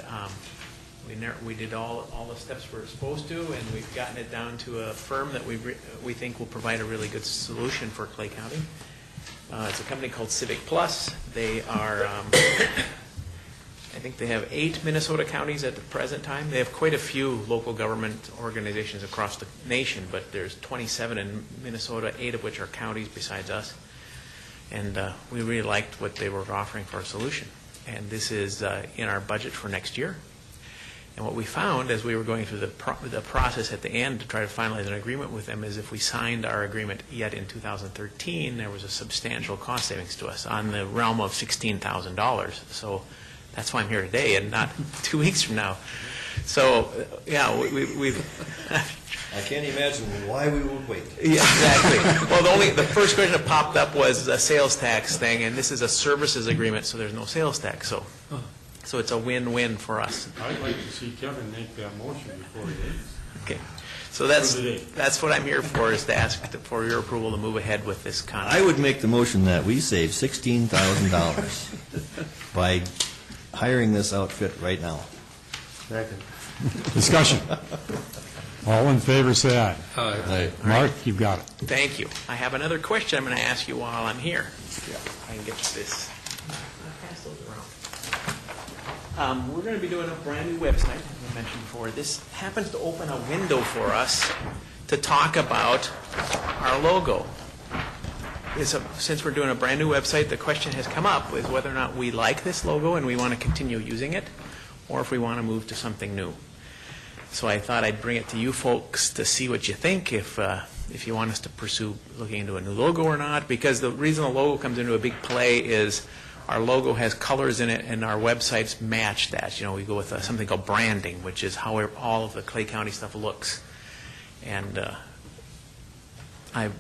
We did all the steps we're supposed to, and we've gotten it down to a firm that we think will provide a really good solution for Clay County. It's a company called Civic Plus. They are, I think they have 8 Minnesota counties at the present time. They have quite a few local government organizations across the nation, but there's 27 in Minnesota, 8 of which are counties besides us. And we really liked what they were offering for a solution. And this is in our budget for next year. And what we found as we were going through the process at the end to try to finalize an agreement with them is if we signed our agreement yet in 2013, there was a substantial cost savings to us on the realm of $16,000. So that's why I'm here today and not 2 weeks from now. So, yeah, we've... I can't imagine why we would wait. Yeah, exactly. Well, the first question that popped up was a sales tax thing, and this is a services agreement, so there's no sales tax. So it's a win-win for us. I'd like to see Kevin make that motion before he leaves. Okay. So that's what I'm here for, is to ask for your approval to move ahead with this contract. I would make the motion that we save $16,000 by hiring this outfit right now. Second. Discussion. All in favor, say aye. Aye. Mark, you've got it. Thank you. I have another question I'm going to ask you while I'm here. I can get this. I'll pass those around. We're going to be doing a brand new website, as I mentioned before. This happens to open a window for us to talk about our logo. Since we're doing a brand new website, the question has come up is whether or not we like this logo and we want to continue using it, or if we want to move to something new. So I thought I'd bring it to you folks to see what you think, if you want us to pursue looking into a new logo or not, because the reason the logo comes into a big play is our logo has colors in it and our websites match that. You know, we go with something called branding, which is how all of the Clay County stuff looks. And I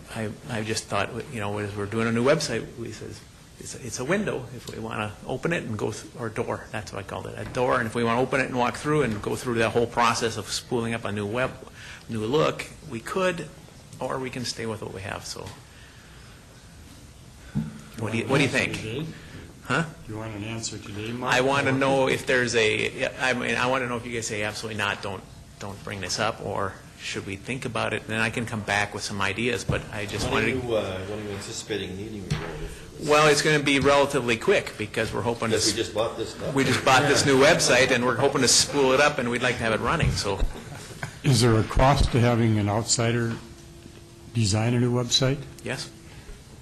just thought, you know, as we're doing a new website, we says it's a window if we want to open it and go through, or door, that's what I called it, a door. And if we want to open it and walk through and go through that whole process of spooling up a new look, we could, or we can stay with what we have. So, what do you think? Huh? Do you want an answer today, Mark? I want to know if there's I want to know if you guys say absolutely not, don't bring this up, or should we think about it? And then I can come back with some ideas, but I just wanted to... When are you anticipating needing a logo? Well, it's going to be relatively quick because we're hoping we just bought this stuff. We just bought this new website, and we're hoping to spool it up, and we'd like to have it running, so... Is there a cost to having an outsider design a new website? Yes.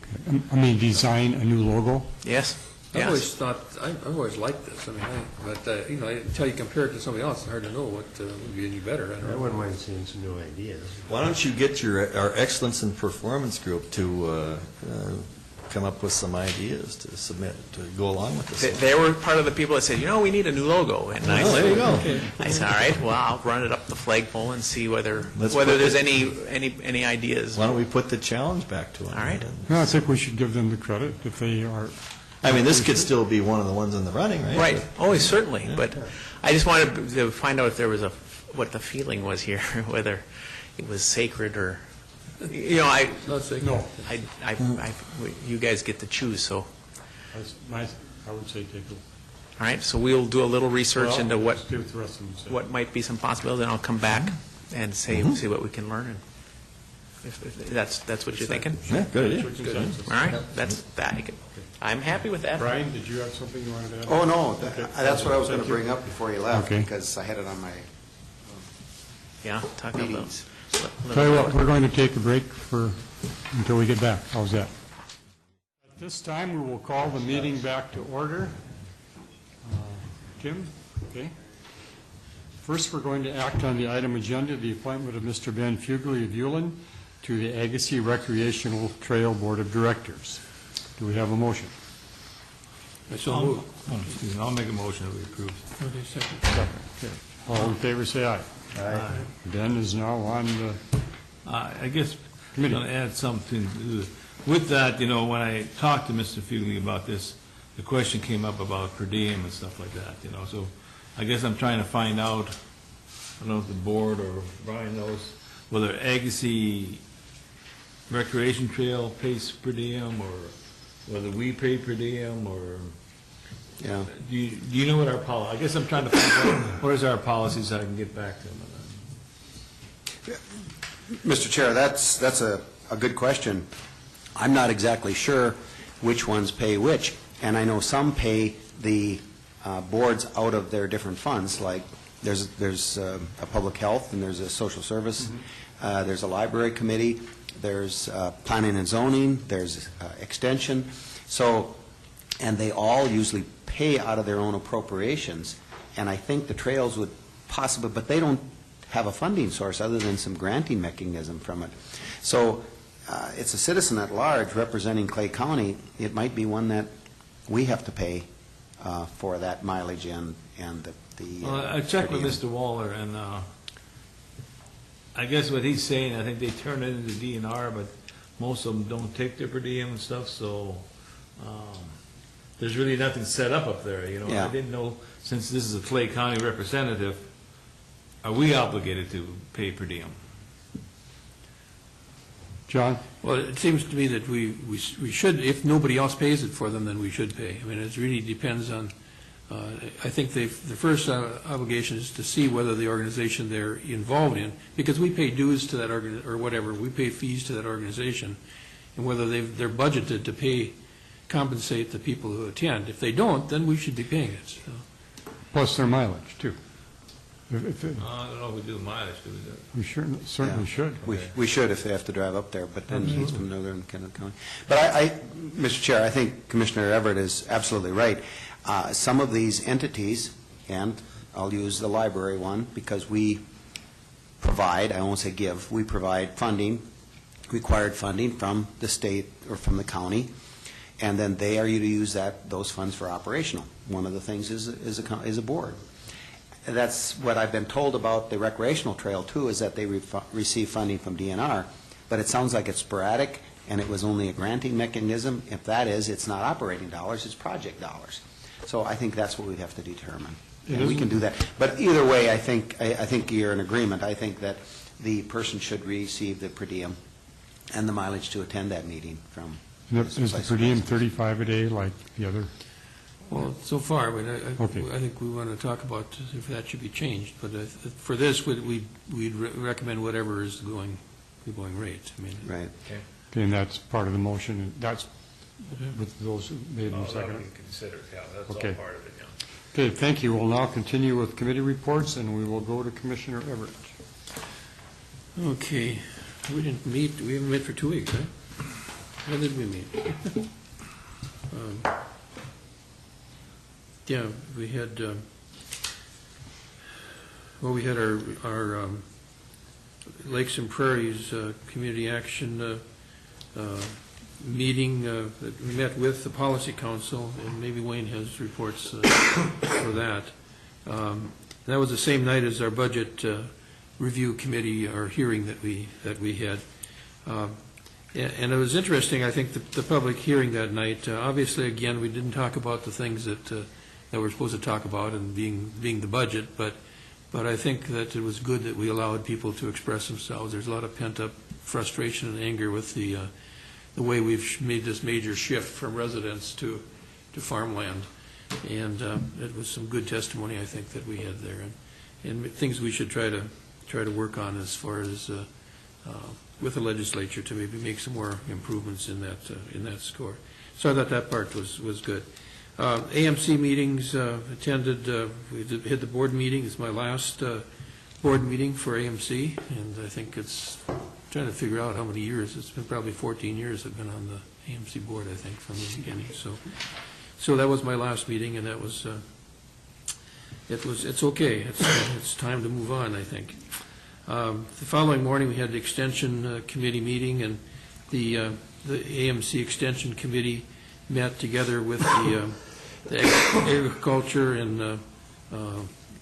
Okay. I mean, design a new logo? Yes. I've always thought, I've always liked this, I mean, but, until you compare it to somebody else, it's hard to know what would be any better. I don't I know. wouldn't mind seeing some new ideas. Why don't you get our Excellence in Performance group to come up with some ideas to submit, to go along with this? They were part of the people that said, you need a new logo. And I Oh, there you go. I said, all right, well, I'll run it up the flagpole and see whether Let's put there's it- any ideas. Why don't we put the challenge back to them? All right. No, I think we should give them the credit if they are. I mean, this could still be one of the ones in the running, right? Right. Oh, certainly. But I just wanted to find out if there was what the feeling was here, whether it was sacred or, Not sacred. No. you guys get to choose. So, I would say take a. all right. So we'll do a little research into Let's do what the rest of them say. what might be some possibilities, and I'll come back and see what we can learn. And if that's what you're thinking. Yeah, good idea. Consensus. All right. That's that. I'm happy with that. Brian, did you have something you wanted to add? Oh, no, Okay. that's what I was going to Thank you. bring up before you left, Okay. because I had it on my Yeah. Talk about meetings. Tell you what, we're going to take a break until we get back. How's that? At this time, we will call the meeting back to order. Kim? Okay. First, we're going to act on the item agenda, the appointment of Mr. Ben Fugly of Ulen to the Agassiz Recreational Trail Board of Directors. Do we have a motion? I so move. Excuse me, I'll make a motion that we approve. Okay, second. Okay. All in favor, say aye. Aye. Ben is now on the I guess I'm going to add something to this. With that, when I talked to Mr. Fugly about this, the question came up about per diem and stuff like that, so I guess I'm trying to find out, I don't know if the board or Brian knows, whether Agassiz Recreation Trail pays per diem, or whether we pay per diem, or, Yeah. do you know what our policy, I guess I'm trying to find out, what is our policy so I can get back to him on that. Mr. Chair, that's a good question. I'm not exactly sure which ones pay which, and I know some pay the boards out of their different funds, like there's a public health, and there's a social service, there's a library committee, there's planning and zoning, there's extension, and they all usually pay out of their own appropriations, and I think the trails would possibly, but they don't have a funding source other than some granting mechanism from it. So it's a citizen at large representing Clay County. It might be one that we have to pay for that mileage and the Well, I checked with per Mr. Waller, and I guess what he's saying, I think they turn it into DNR, but most of them don't take their per diem and stuff, so there's really nothing set up there, Yeah. I didn't know, since this is a Clay County representative, are we obligated to pay per diem? John? Well, it seems to me that we should, if nobody else pays it for them, then we should pay. I mean, it really depends on, I think the first obligation is to see whether the organization they're involved in, because we pay dues to that or whatever, we pay fees to that organization, and whether they're budgeted to compensate the people who attend. If they don't, then we should be paying it. So. Plus their mileage, too. I don't know if we do mileage, do we? We certainly should. We should if they have to drive up there, but then he's from Northern Kenneth County. But Mr. Chair, I think Commissioner Everett is absolutely right. Some of these entities, and I'll use the library one, because we provide, I won't say give, we provide funding, required funding from the state or from the county, and then they are to use those funds for operational. One of the things is a board. That's what I've been told about the recreational trail, too, is that they receive funding from DNR, but it sounds like it's sporadic, and it was only a granting mechanism. If that is, it's not operating dollars, it's project dollars. So I think that's what we have to determine. And we can do that. But either way, I think you're in agreement. I think that the person should receive the per diem and the mileage to attend that meeting from. Is the per diem 35 a day like the other? Well, so far, I mean, Okay. I think we want to talk about if that should be changed, but for this, we'd recommend whatever is the going rate. I mean, Right. Okay, and that's part of the motion, and that's with those made and seconded? Consider, yeah, that's Okay. all part of it, yeah. Okay, thank you. We'll now continue with committee reports, and we will go to Commissioner Everett. Okay, we haven't met for 2 weeks, right? When did we meet? Yeah, we had, we had our Lakes and Prairies Community Action meeting that we met with the Policy Council, and maybe Wayne has reports for that. That was the same night as our Budget Review Committee, our hearing that we had. And it was interesting, I think, the public hearing that night. Obviously, again, we didn't talk about the things that we're supposed to talk about, and being the budget, but I think that it was good that we allowed people to express themselves. There's a lot of pent-up frustration and anger with the way we've made this major shift from residence to farmland. And it was some good testimony, I think, that we had there, and things we should try to work on as far as with the legislature to maybe make some more improvements in that score. So I thought that part was good. AMC meetings attended. We had the board meeting. It's my last board meeting for AMC, and I think it's trying to figure out how many years. It's been probably 14 years I've been on the AMC board, I think, from the beginning. So that was my last meeting, and that was it's okay. It's time to move on, I think. The following morning, we had the Extension Committee meeting, and the AMC Extension Committee met together with the Agriculture and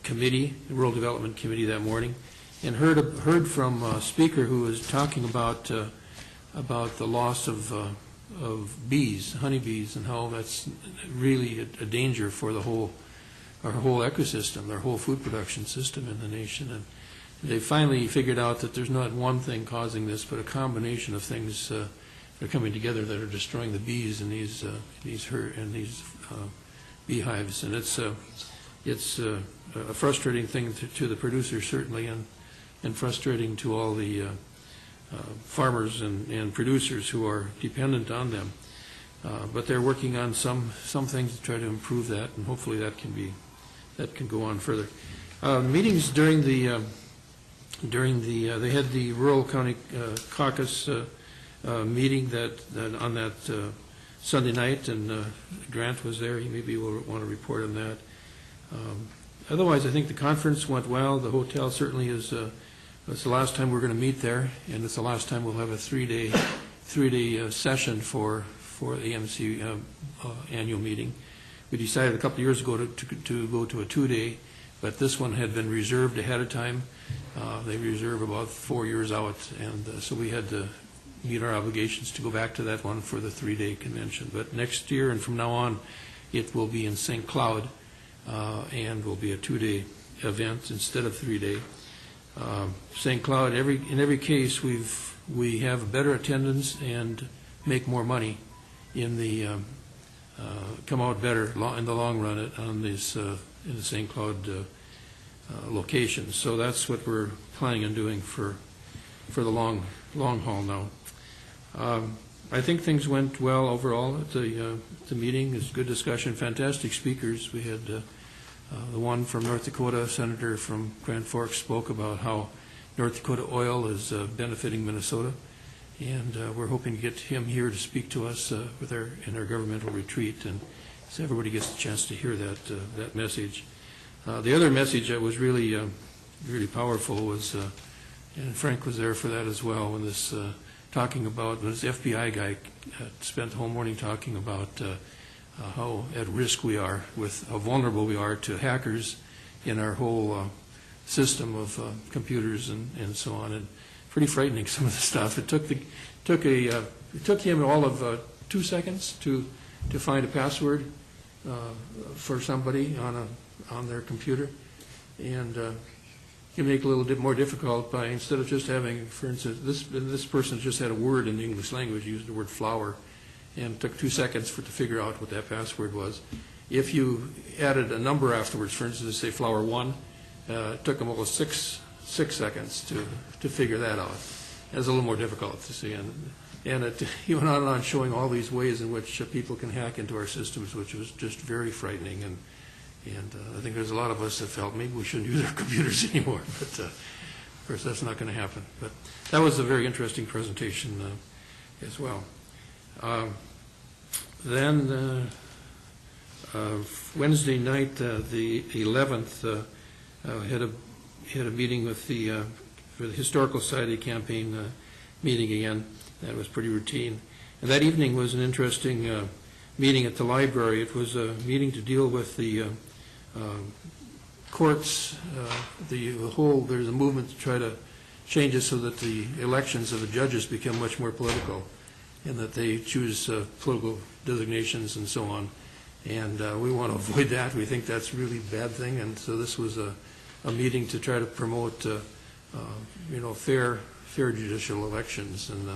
Committee, the Rural Development Committee that morning, and heard from a speaker who was talking about the loss of bees, honeybees, and how that's really a danger for our whole ecosystem, our whole food production system in the nation. And they finally figured out that there's not one thing causing this, but a combination of things that are coming together that are destroying the bees in these beehives. And it's a frustrating thing to the producers, certainly, and frustrating to all the farmers and producers who are dependent on them. But they're working on some things to try to improve that, and hopefully that can go on further. Meetings during they had the Rural County Caucus meeting on that Sunday night, and Grant was there. He maybe will want to report on that. Otherwise, I think the conference went well. The hotel certainly is. It's the last time we're going to meet there, and it's the last time we'll have a three-day session for the AMC annual meeting. We decided a couple of years ago to go to a 2-day, but this one had been reserved ahead of time. They reserve about 4 years out, and so we had to meet our obligations to go back to that one for the 3-day convention. But next year and from now on, it will be in St. Cloud, and will be a 2-day event instead of 3-day. St. Cloud, in every case, we have better attendance and make more money come out better in the long run in the St. Cloud location. So that's what we're planning on doing for the long haul now. I think things went well overall at the meeting. It's good discussion, fantastic speakers. We had the one from North Dakota, Senator from Grand Forks, spoke about how North Dakota oil is benefiting Minnesota, and we're hoping to get him here to speak to us in our governmental retreat, and so everybody gets a chance to hear that message. The other message that was really powerful was, and Frank was there for that as well, when this FBI guy spent the whole morning talking about how at risk we are, how vulnerable we are to hackers in our whole system of computers and so on, and pretty frightening, some of the stuff. It took him all of 2 seconds to find a password for somebody on their computer, and you make it a little bit more difficult by, instead of just having, for instance, this person just had a word in the English language, used the word flower, and it took 2 seconds to figure out what that password was. If you added a number afterwards, for instance, say flower 1, it took them almost six seconds to figure that out. It was a little more difficult to see, and he went on and on showing all these ways in which people can hack into our systems, which was just very frightening. And I think there's a lot of us that felt maybe we shouldn't use our computers anymore, but of course that's not going to happen. But that was a very interesting presentation as well. Then, Wednesday night, the 11th, had a meeting with for the Historical Society campaign meeting again. That was pretty routine. And that evening was an interesting meeting at the library. It was a meeting to deal with the courts, there's a movement to try to change it so that the elections of the judges become much more political and that they choose political designations and so on. And we want to avoid that. We think that's a really bad thing. And so this was a meeting to try to promote, fair judicial elections. And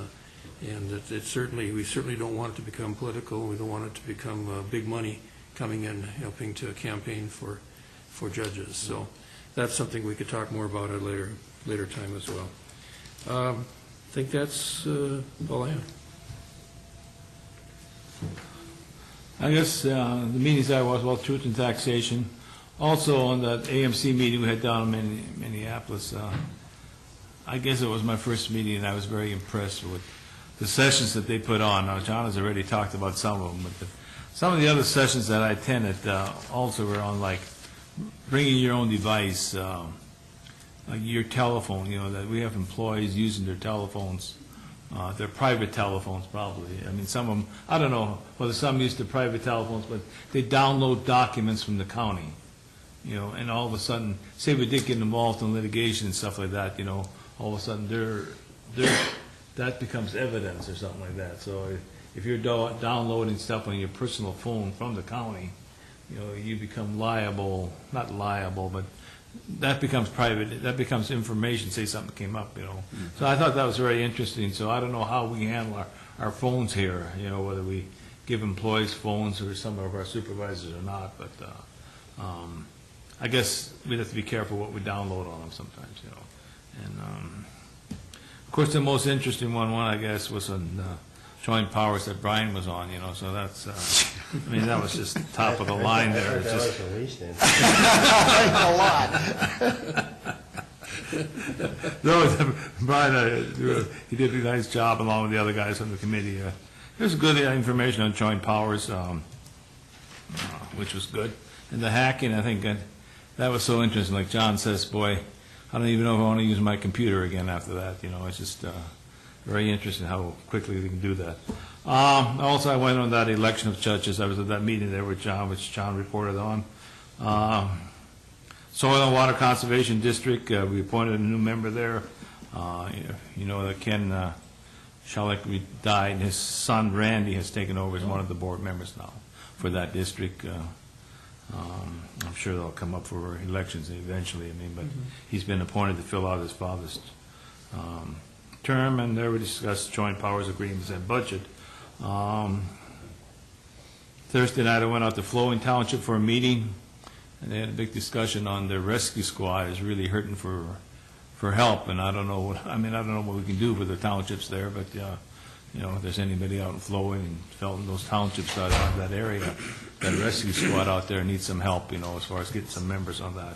we certainly don't want it to become political. We don't want it to become big money coming in, helping to campaign for judges. So that's something we could talk more about at a later time as well. I think that's all I have. I guess the meetings I was, well, truth and taxation. Also on that AMC meeting we had down in Minneapolis, I guess it was my first meeting, and I was very impressed with the sessions that they put on. Now, John has already talked about some of them, but some of the other sessions that I attended also were on, like, bringing your own device, like your telephone, that we have employees using their telephones, their private telephones probably. I mean, some of them, I don't know whether some use their private telephones, but they download documents from the county, and all of a sudden, say we did get involved in litigation and stuff like that, all of a sudden that becomes evidence or something like that. So if you're downloading stuff on your personal phone from the county, you become liable, not liable, but that becomes private, that becomes information, say something came up, So I thought that was very interesting. So I don't know how we handle our phones here, whether we give employees phones or some of our supervisors or not, but I guess we'd have to be careful what we download on them sometimes, And of course, the most interesting one, I guess, was on joint powers that Brian was on, so that's, that was just top of the line there. That was the least a lot. No, Brian, he did a nice job along with the other guys on the committee. There's good information on joint powers, which was good. And the hacking, I think that was so interesting. Like John says, boy, I don't even know if I want to use my computer again after that. It's just very interesting how quickly they can do that. Also, I went on that election of judges. I was at that meeting there with John, which John reported on. Soil and Water Conservation District, we appointed a new member there. That Ken Schalick died, and his son Randy has taken over as one of the board members now for that district. I'm sure they'll come up for elections eventually, but he's been appointed to fill out his father's term, and there we discussed joint powers agreements and budget. Thursday night I went out to Flowing Township for a meeting, and they had a big discussion on their rescue squad is really hurting for help, and I don't know what we can do for the townships there, but if there's anybody out in Flowing and Felton, those townships out of that area, that rescue squad out there needs some help, as far as getting some members on that.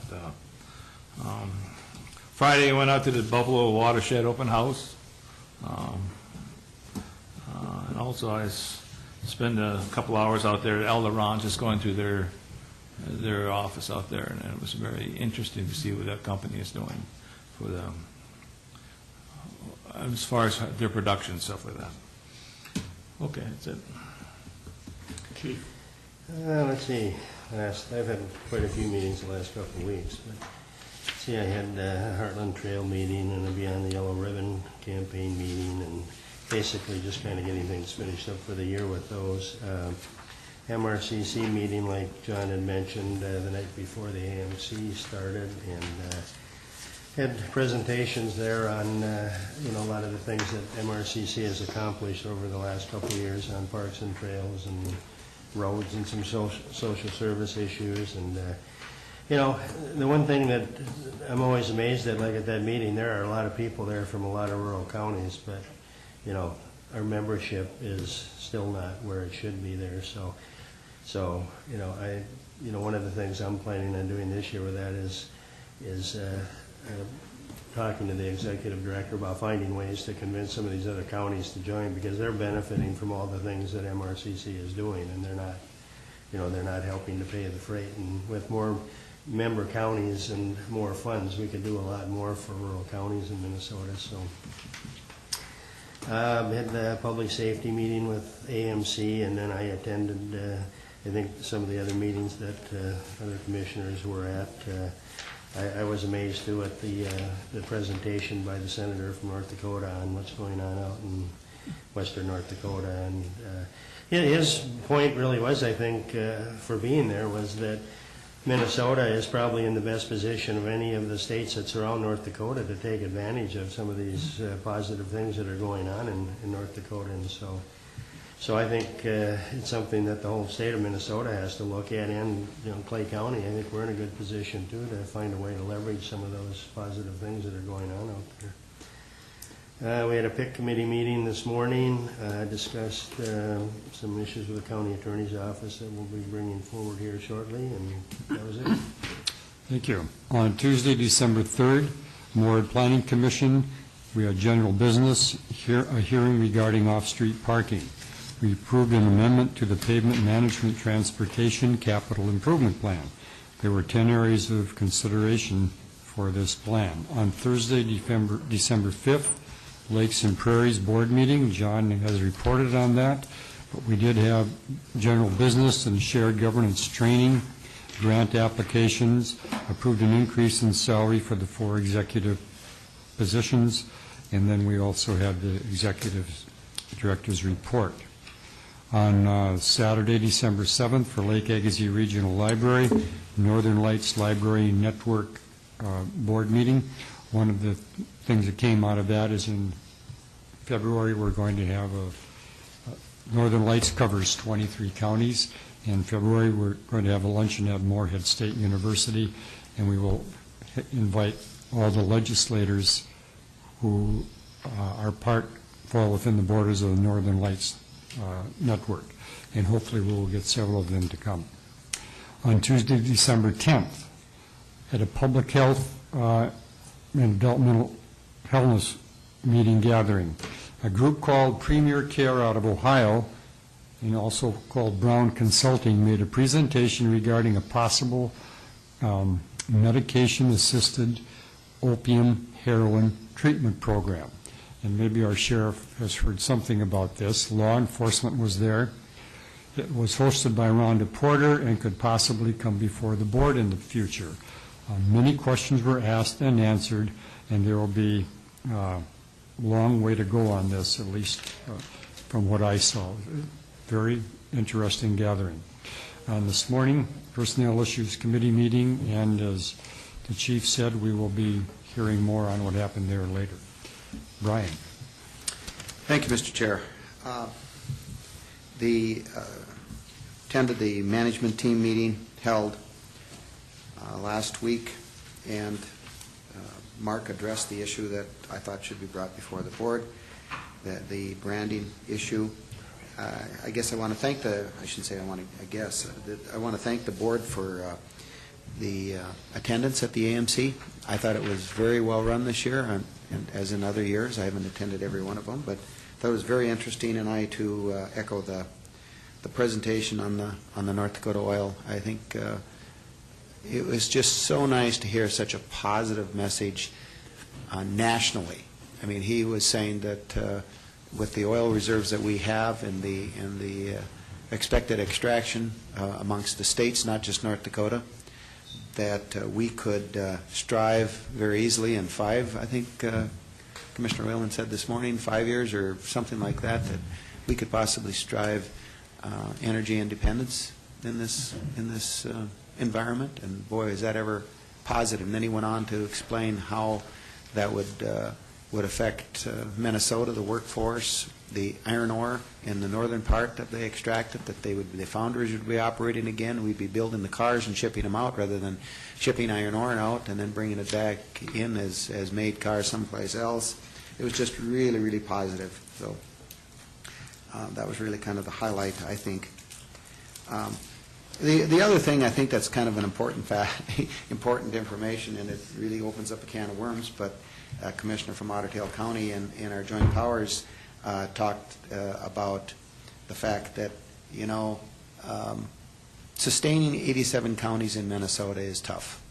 Friday I went out to the Buffalo Watershed Open House. And also I spent a couple hours out there at Elderon, just going through their office out there, and it was very interesting to see what that company is doing for them as far as their production and stuff like that. Okay, that's it. Chief. Let's see. I've had quite a few meetings the last couple of weeks. But see, I had a Heartland Trail meeting and a Beyond the Yellow Ribbon campaign meeting, and basically just kind of getting things finished up for the year with those. MRCC meeting, like John had mentioned, the night before the AMC started, and had presentations there on a lot of the things that MRCC has accomplished over the last couple of years on parks and trails and roads and some social service issues. And the one thing that I'm always amazed at, like at that meeting, there are a lot of people there from a lot of rural counties, but our membership is still not where it should be there. So one of the things I'm planning on doing this year with that is talking to the executive director about finding ways to convince some of these other counties to join, because they're benefiting from all the things that MRCC is doing, and they're not, they're not helping to pay the freight. And with more member counties and more funds, we could do a lot more for rural counties in Minnesota. So had the public safety meeting with AMC, and then I attended, I think, some of the other meetings that other commissioners were at. I was amazed too at the presentation by the senator from North Dakota on what's going on out in western North Dakota. And his point really was, I think, for being there, was that Minnesota is probably in the best position of any of the states that surround North Dakota to take advantage of some of these positive things that are going on in North Dakota. And so I think it's something that the whole state of Minnesota has to look at, and Clay County, I think we're in a good position too to find a way to leverage some of those positive things that are going on out there. We had a PIC committee meeting this morning, discussed some issues with the county attorney's office that we'll be bringing forward here shortly, and that was it. Thank you. On Tuesday, December 3rd, Moorhead Planning Commission, we had general business, a hearing regarding off-street parking. We approved an amendment to the Pavement Management Transportation Capital Improvement Plan. There were 10 areas of consideration for this plan. On Thursday, December 5th, Lakes and Prairies Board meeting. John has reported on that, but we did have general business and shared governance training, grant applications, approved an increase in salary for the 4 executive positions, and then we also had the executive director's report. On Saturday, December 7th, for Lake Agassiz Regional Library, Northern Lights Library Network board meeting. One of the things that came out of that is in February, we're going to have Northern Lights covers 23 counties. In February, we're going to have a luncheon at Moorhead State University, and we will invite all the legislators who fall within the borders of the Northern Lights network, and hopefully we will get several of them to come. On Tuesday, December 10th, at a public health and adult mental wellness meeting gathering, a group called Premier Care out of Ohio, and also called Brown Consulting, made a presentation regarding a possible medication-assisted opium heroin treatment program. And maybe our sheriff has heard something about this. Law enforcement was there. It was hosted by Rhonda Porter and could possibly come before the board in the future. Many questions were asked and answered, and there will be a long way to go on this, at least from what I saw. Very interesting gathering. This morning, Personnel Issues Committee meeting, and as the chief said, we will be hearing more on what happened there later. Brian. Thank you, Mr. Chair. Attended the management team meeting held last week, and Mark addressed the issue that I thought should be brought before the board, the branding issue. I guess I want to thank I want to thank the board for the attendance at the AMC. I thought it was very well run this year, and as in other years. I haven't attended every one of them, but that was very interesting, and I too echo the presentation on the North Dakota oil. I think it was just so nice to hear such a positive message nationally. I mean, he was saying that with the oil reserves that we have and the expected extraction amongst the states, not just North Dakota, that we could strive very easily in 5, I think Commissioner Whalen said this morning, 5 years or something like that, that we could possibly strive energy independence in this environment. And boy, is that ever positive. And then he went on to explain how that would affect Minnesota, the workforce, the iron ore in the northern part that they extracted, that the foundries would be operating again. We'd be building the cars and shipping them out rather than shipping iron ore out and then bringing it back in as made cars someplace else. It was just really, really positive. So that was really kind of the highlight, I think. The other thing, I think that's kind of an important important information, and it really opens up a can of worms, but a commissioner from Otter Tail County in our joint powers talked about the fact that, sustaining 87 counties in Minnesota is tough.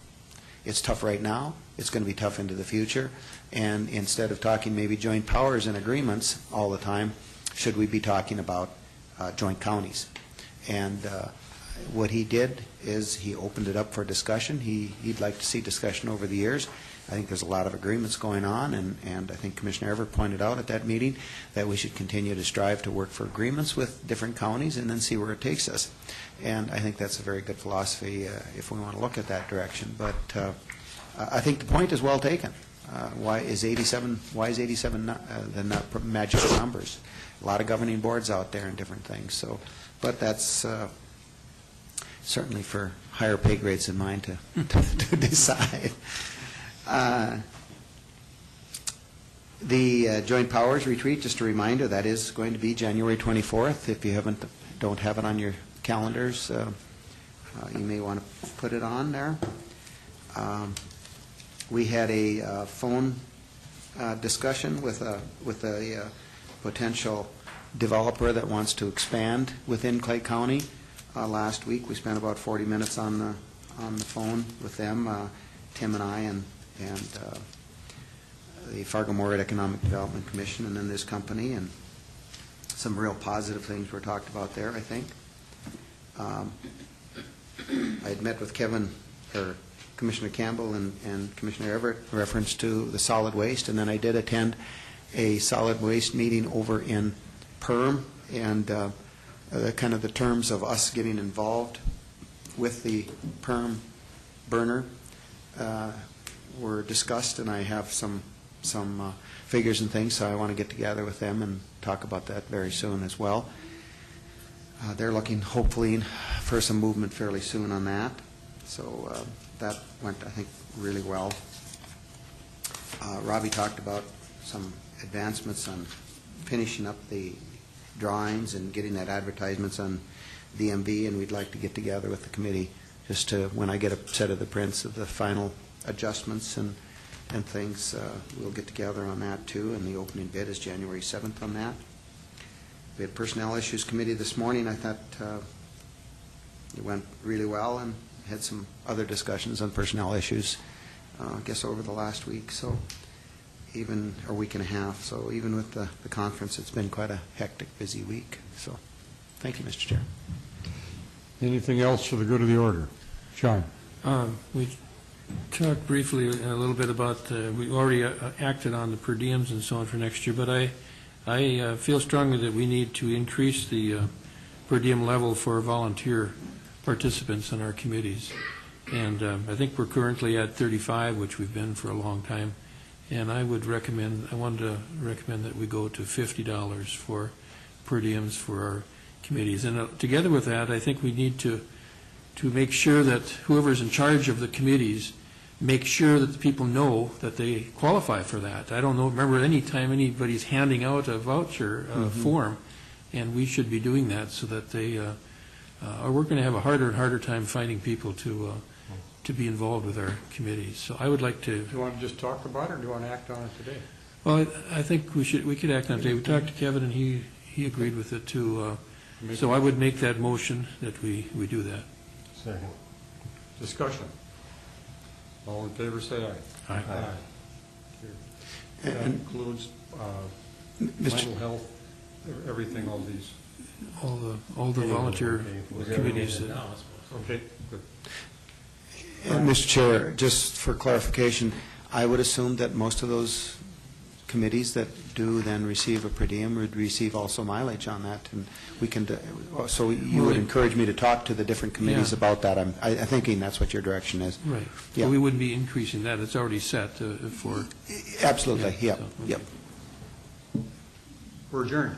It's tough right now. It's going to be tough into the future. And instead of talking maybe joint powers and agreements all the time, should we be talking about joint counties? And what he did is he opened it up for discussion. He'd like to see discussion over the years. I think there's a lot of agreements going on, and I think Commissioner Everett pointed out at that meeting that we should continue to strive to work for agreements with different counties and then see where it takes us. And I think that's a very good philosophy if we want to look at that direction. But I think the point is well taken. Why is 87 the magical numbers? A lot of governing boards out there and different things. So, but that's certainly for higher pay grades than mine to decide. The Joint Powers Retreat, just a reminder, that is going to be January 24th. If you don't have it on your calendars, you may want to put it on there. We had a phone discussion with a potential developer that wants to expand within Clay County. Last week, we spent about 40 minutes on the phone with them, Tim and I, and the Fargo-Moorhead Economic Development Commission, and then this company, and some real positive things were talked about there, I think. I had met with Commissioner Campbell and Commissioner Everett in reference to the solid waste, and then I did attend a solid waste meeting over in Perm, and kind of the terms of us getting involved with the Perm burner were discussed, and I have some figures and things, so I want to get together with them and talk about that very soon as well. They're looking, hopefully, for some movement fairly soon on that. So that went, I think, really well. Robbie talked about some advancements on finishing up the drawings and getting that advertisements on DMV, and we'd like to get together with the committee just to, when I get a set of the prints of the final adjustments and things, we'll get together on that too, and the opening bid is January 7th on that. We had Personnel Issues Committee this morning. I thought it went really well, and had some other discussions on personnel issues, I guess, over the last week, so even a week and a half. So even with the conference, it's been quite a hectic, busy week. So thank you, Mr. Chair. Anything else for the good of the order? John? We talked briefly a little bit about, we already acted on the per diems and so on for next year, but I feel strongly that we need to increase the per diem level for volunteer participants in our committees. And I think we're currently at 35, which we've been for a long time. And I wanted to recommend that we go to $50 for per diems for our committees. And together with that, I think we need to make sure that whoever's in charge of the committees make sure that the people know that they qualify for that. I don't remember any time anybody's handing out a voucher form, and we should be doing that so that they we're going to have a harder and harder time finding people to be involved with our committees. So I would like to. Do you want to just talk about it, or do you want to act on it today? Well, I think we could act on it today. We talked to Kevin, and he agreed with it too. So I would make that motion that we do that. Second. Discussion. All in favor, say aye. Aye. That includes mental health, everything, all these. All the volunteer committees. Okay, good. Mr. Chair, just for clarification, I would assume that most of those committees that do then receive a per diem would receive also mileage on that, and we can. So you would encourage me to talk to the different committees about that. I'm thinking that's what your direction is. Right. Yeah. Well, we wouldn't be increasing that. It's already set for. Absolutely. Yeah. So, okay. Yep. We're adjourned.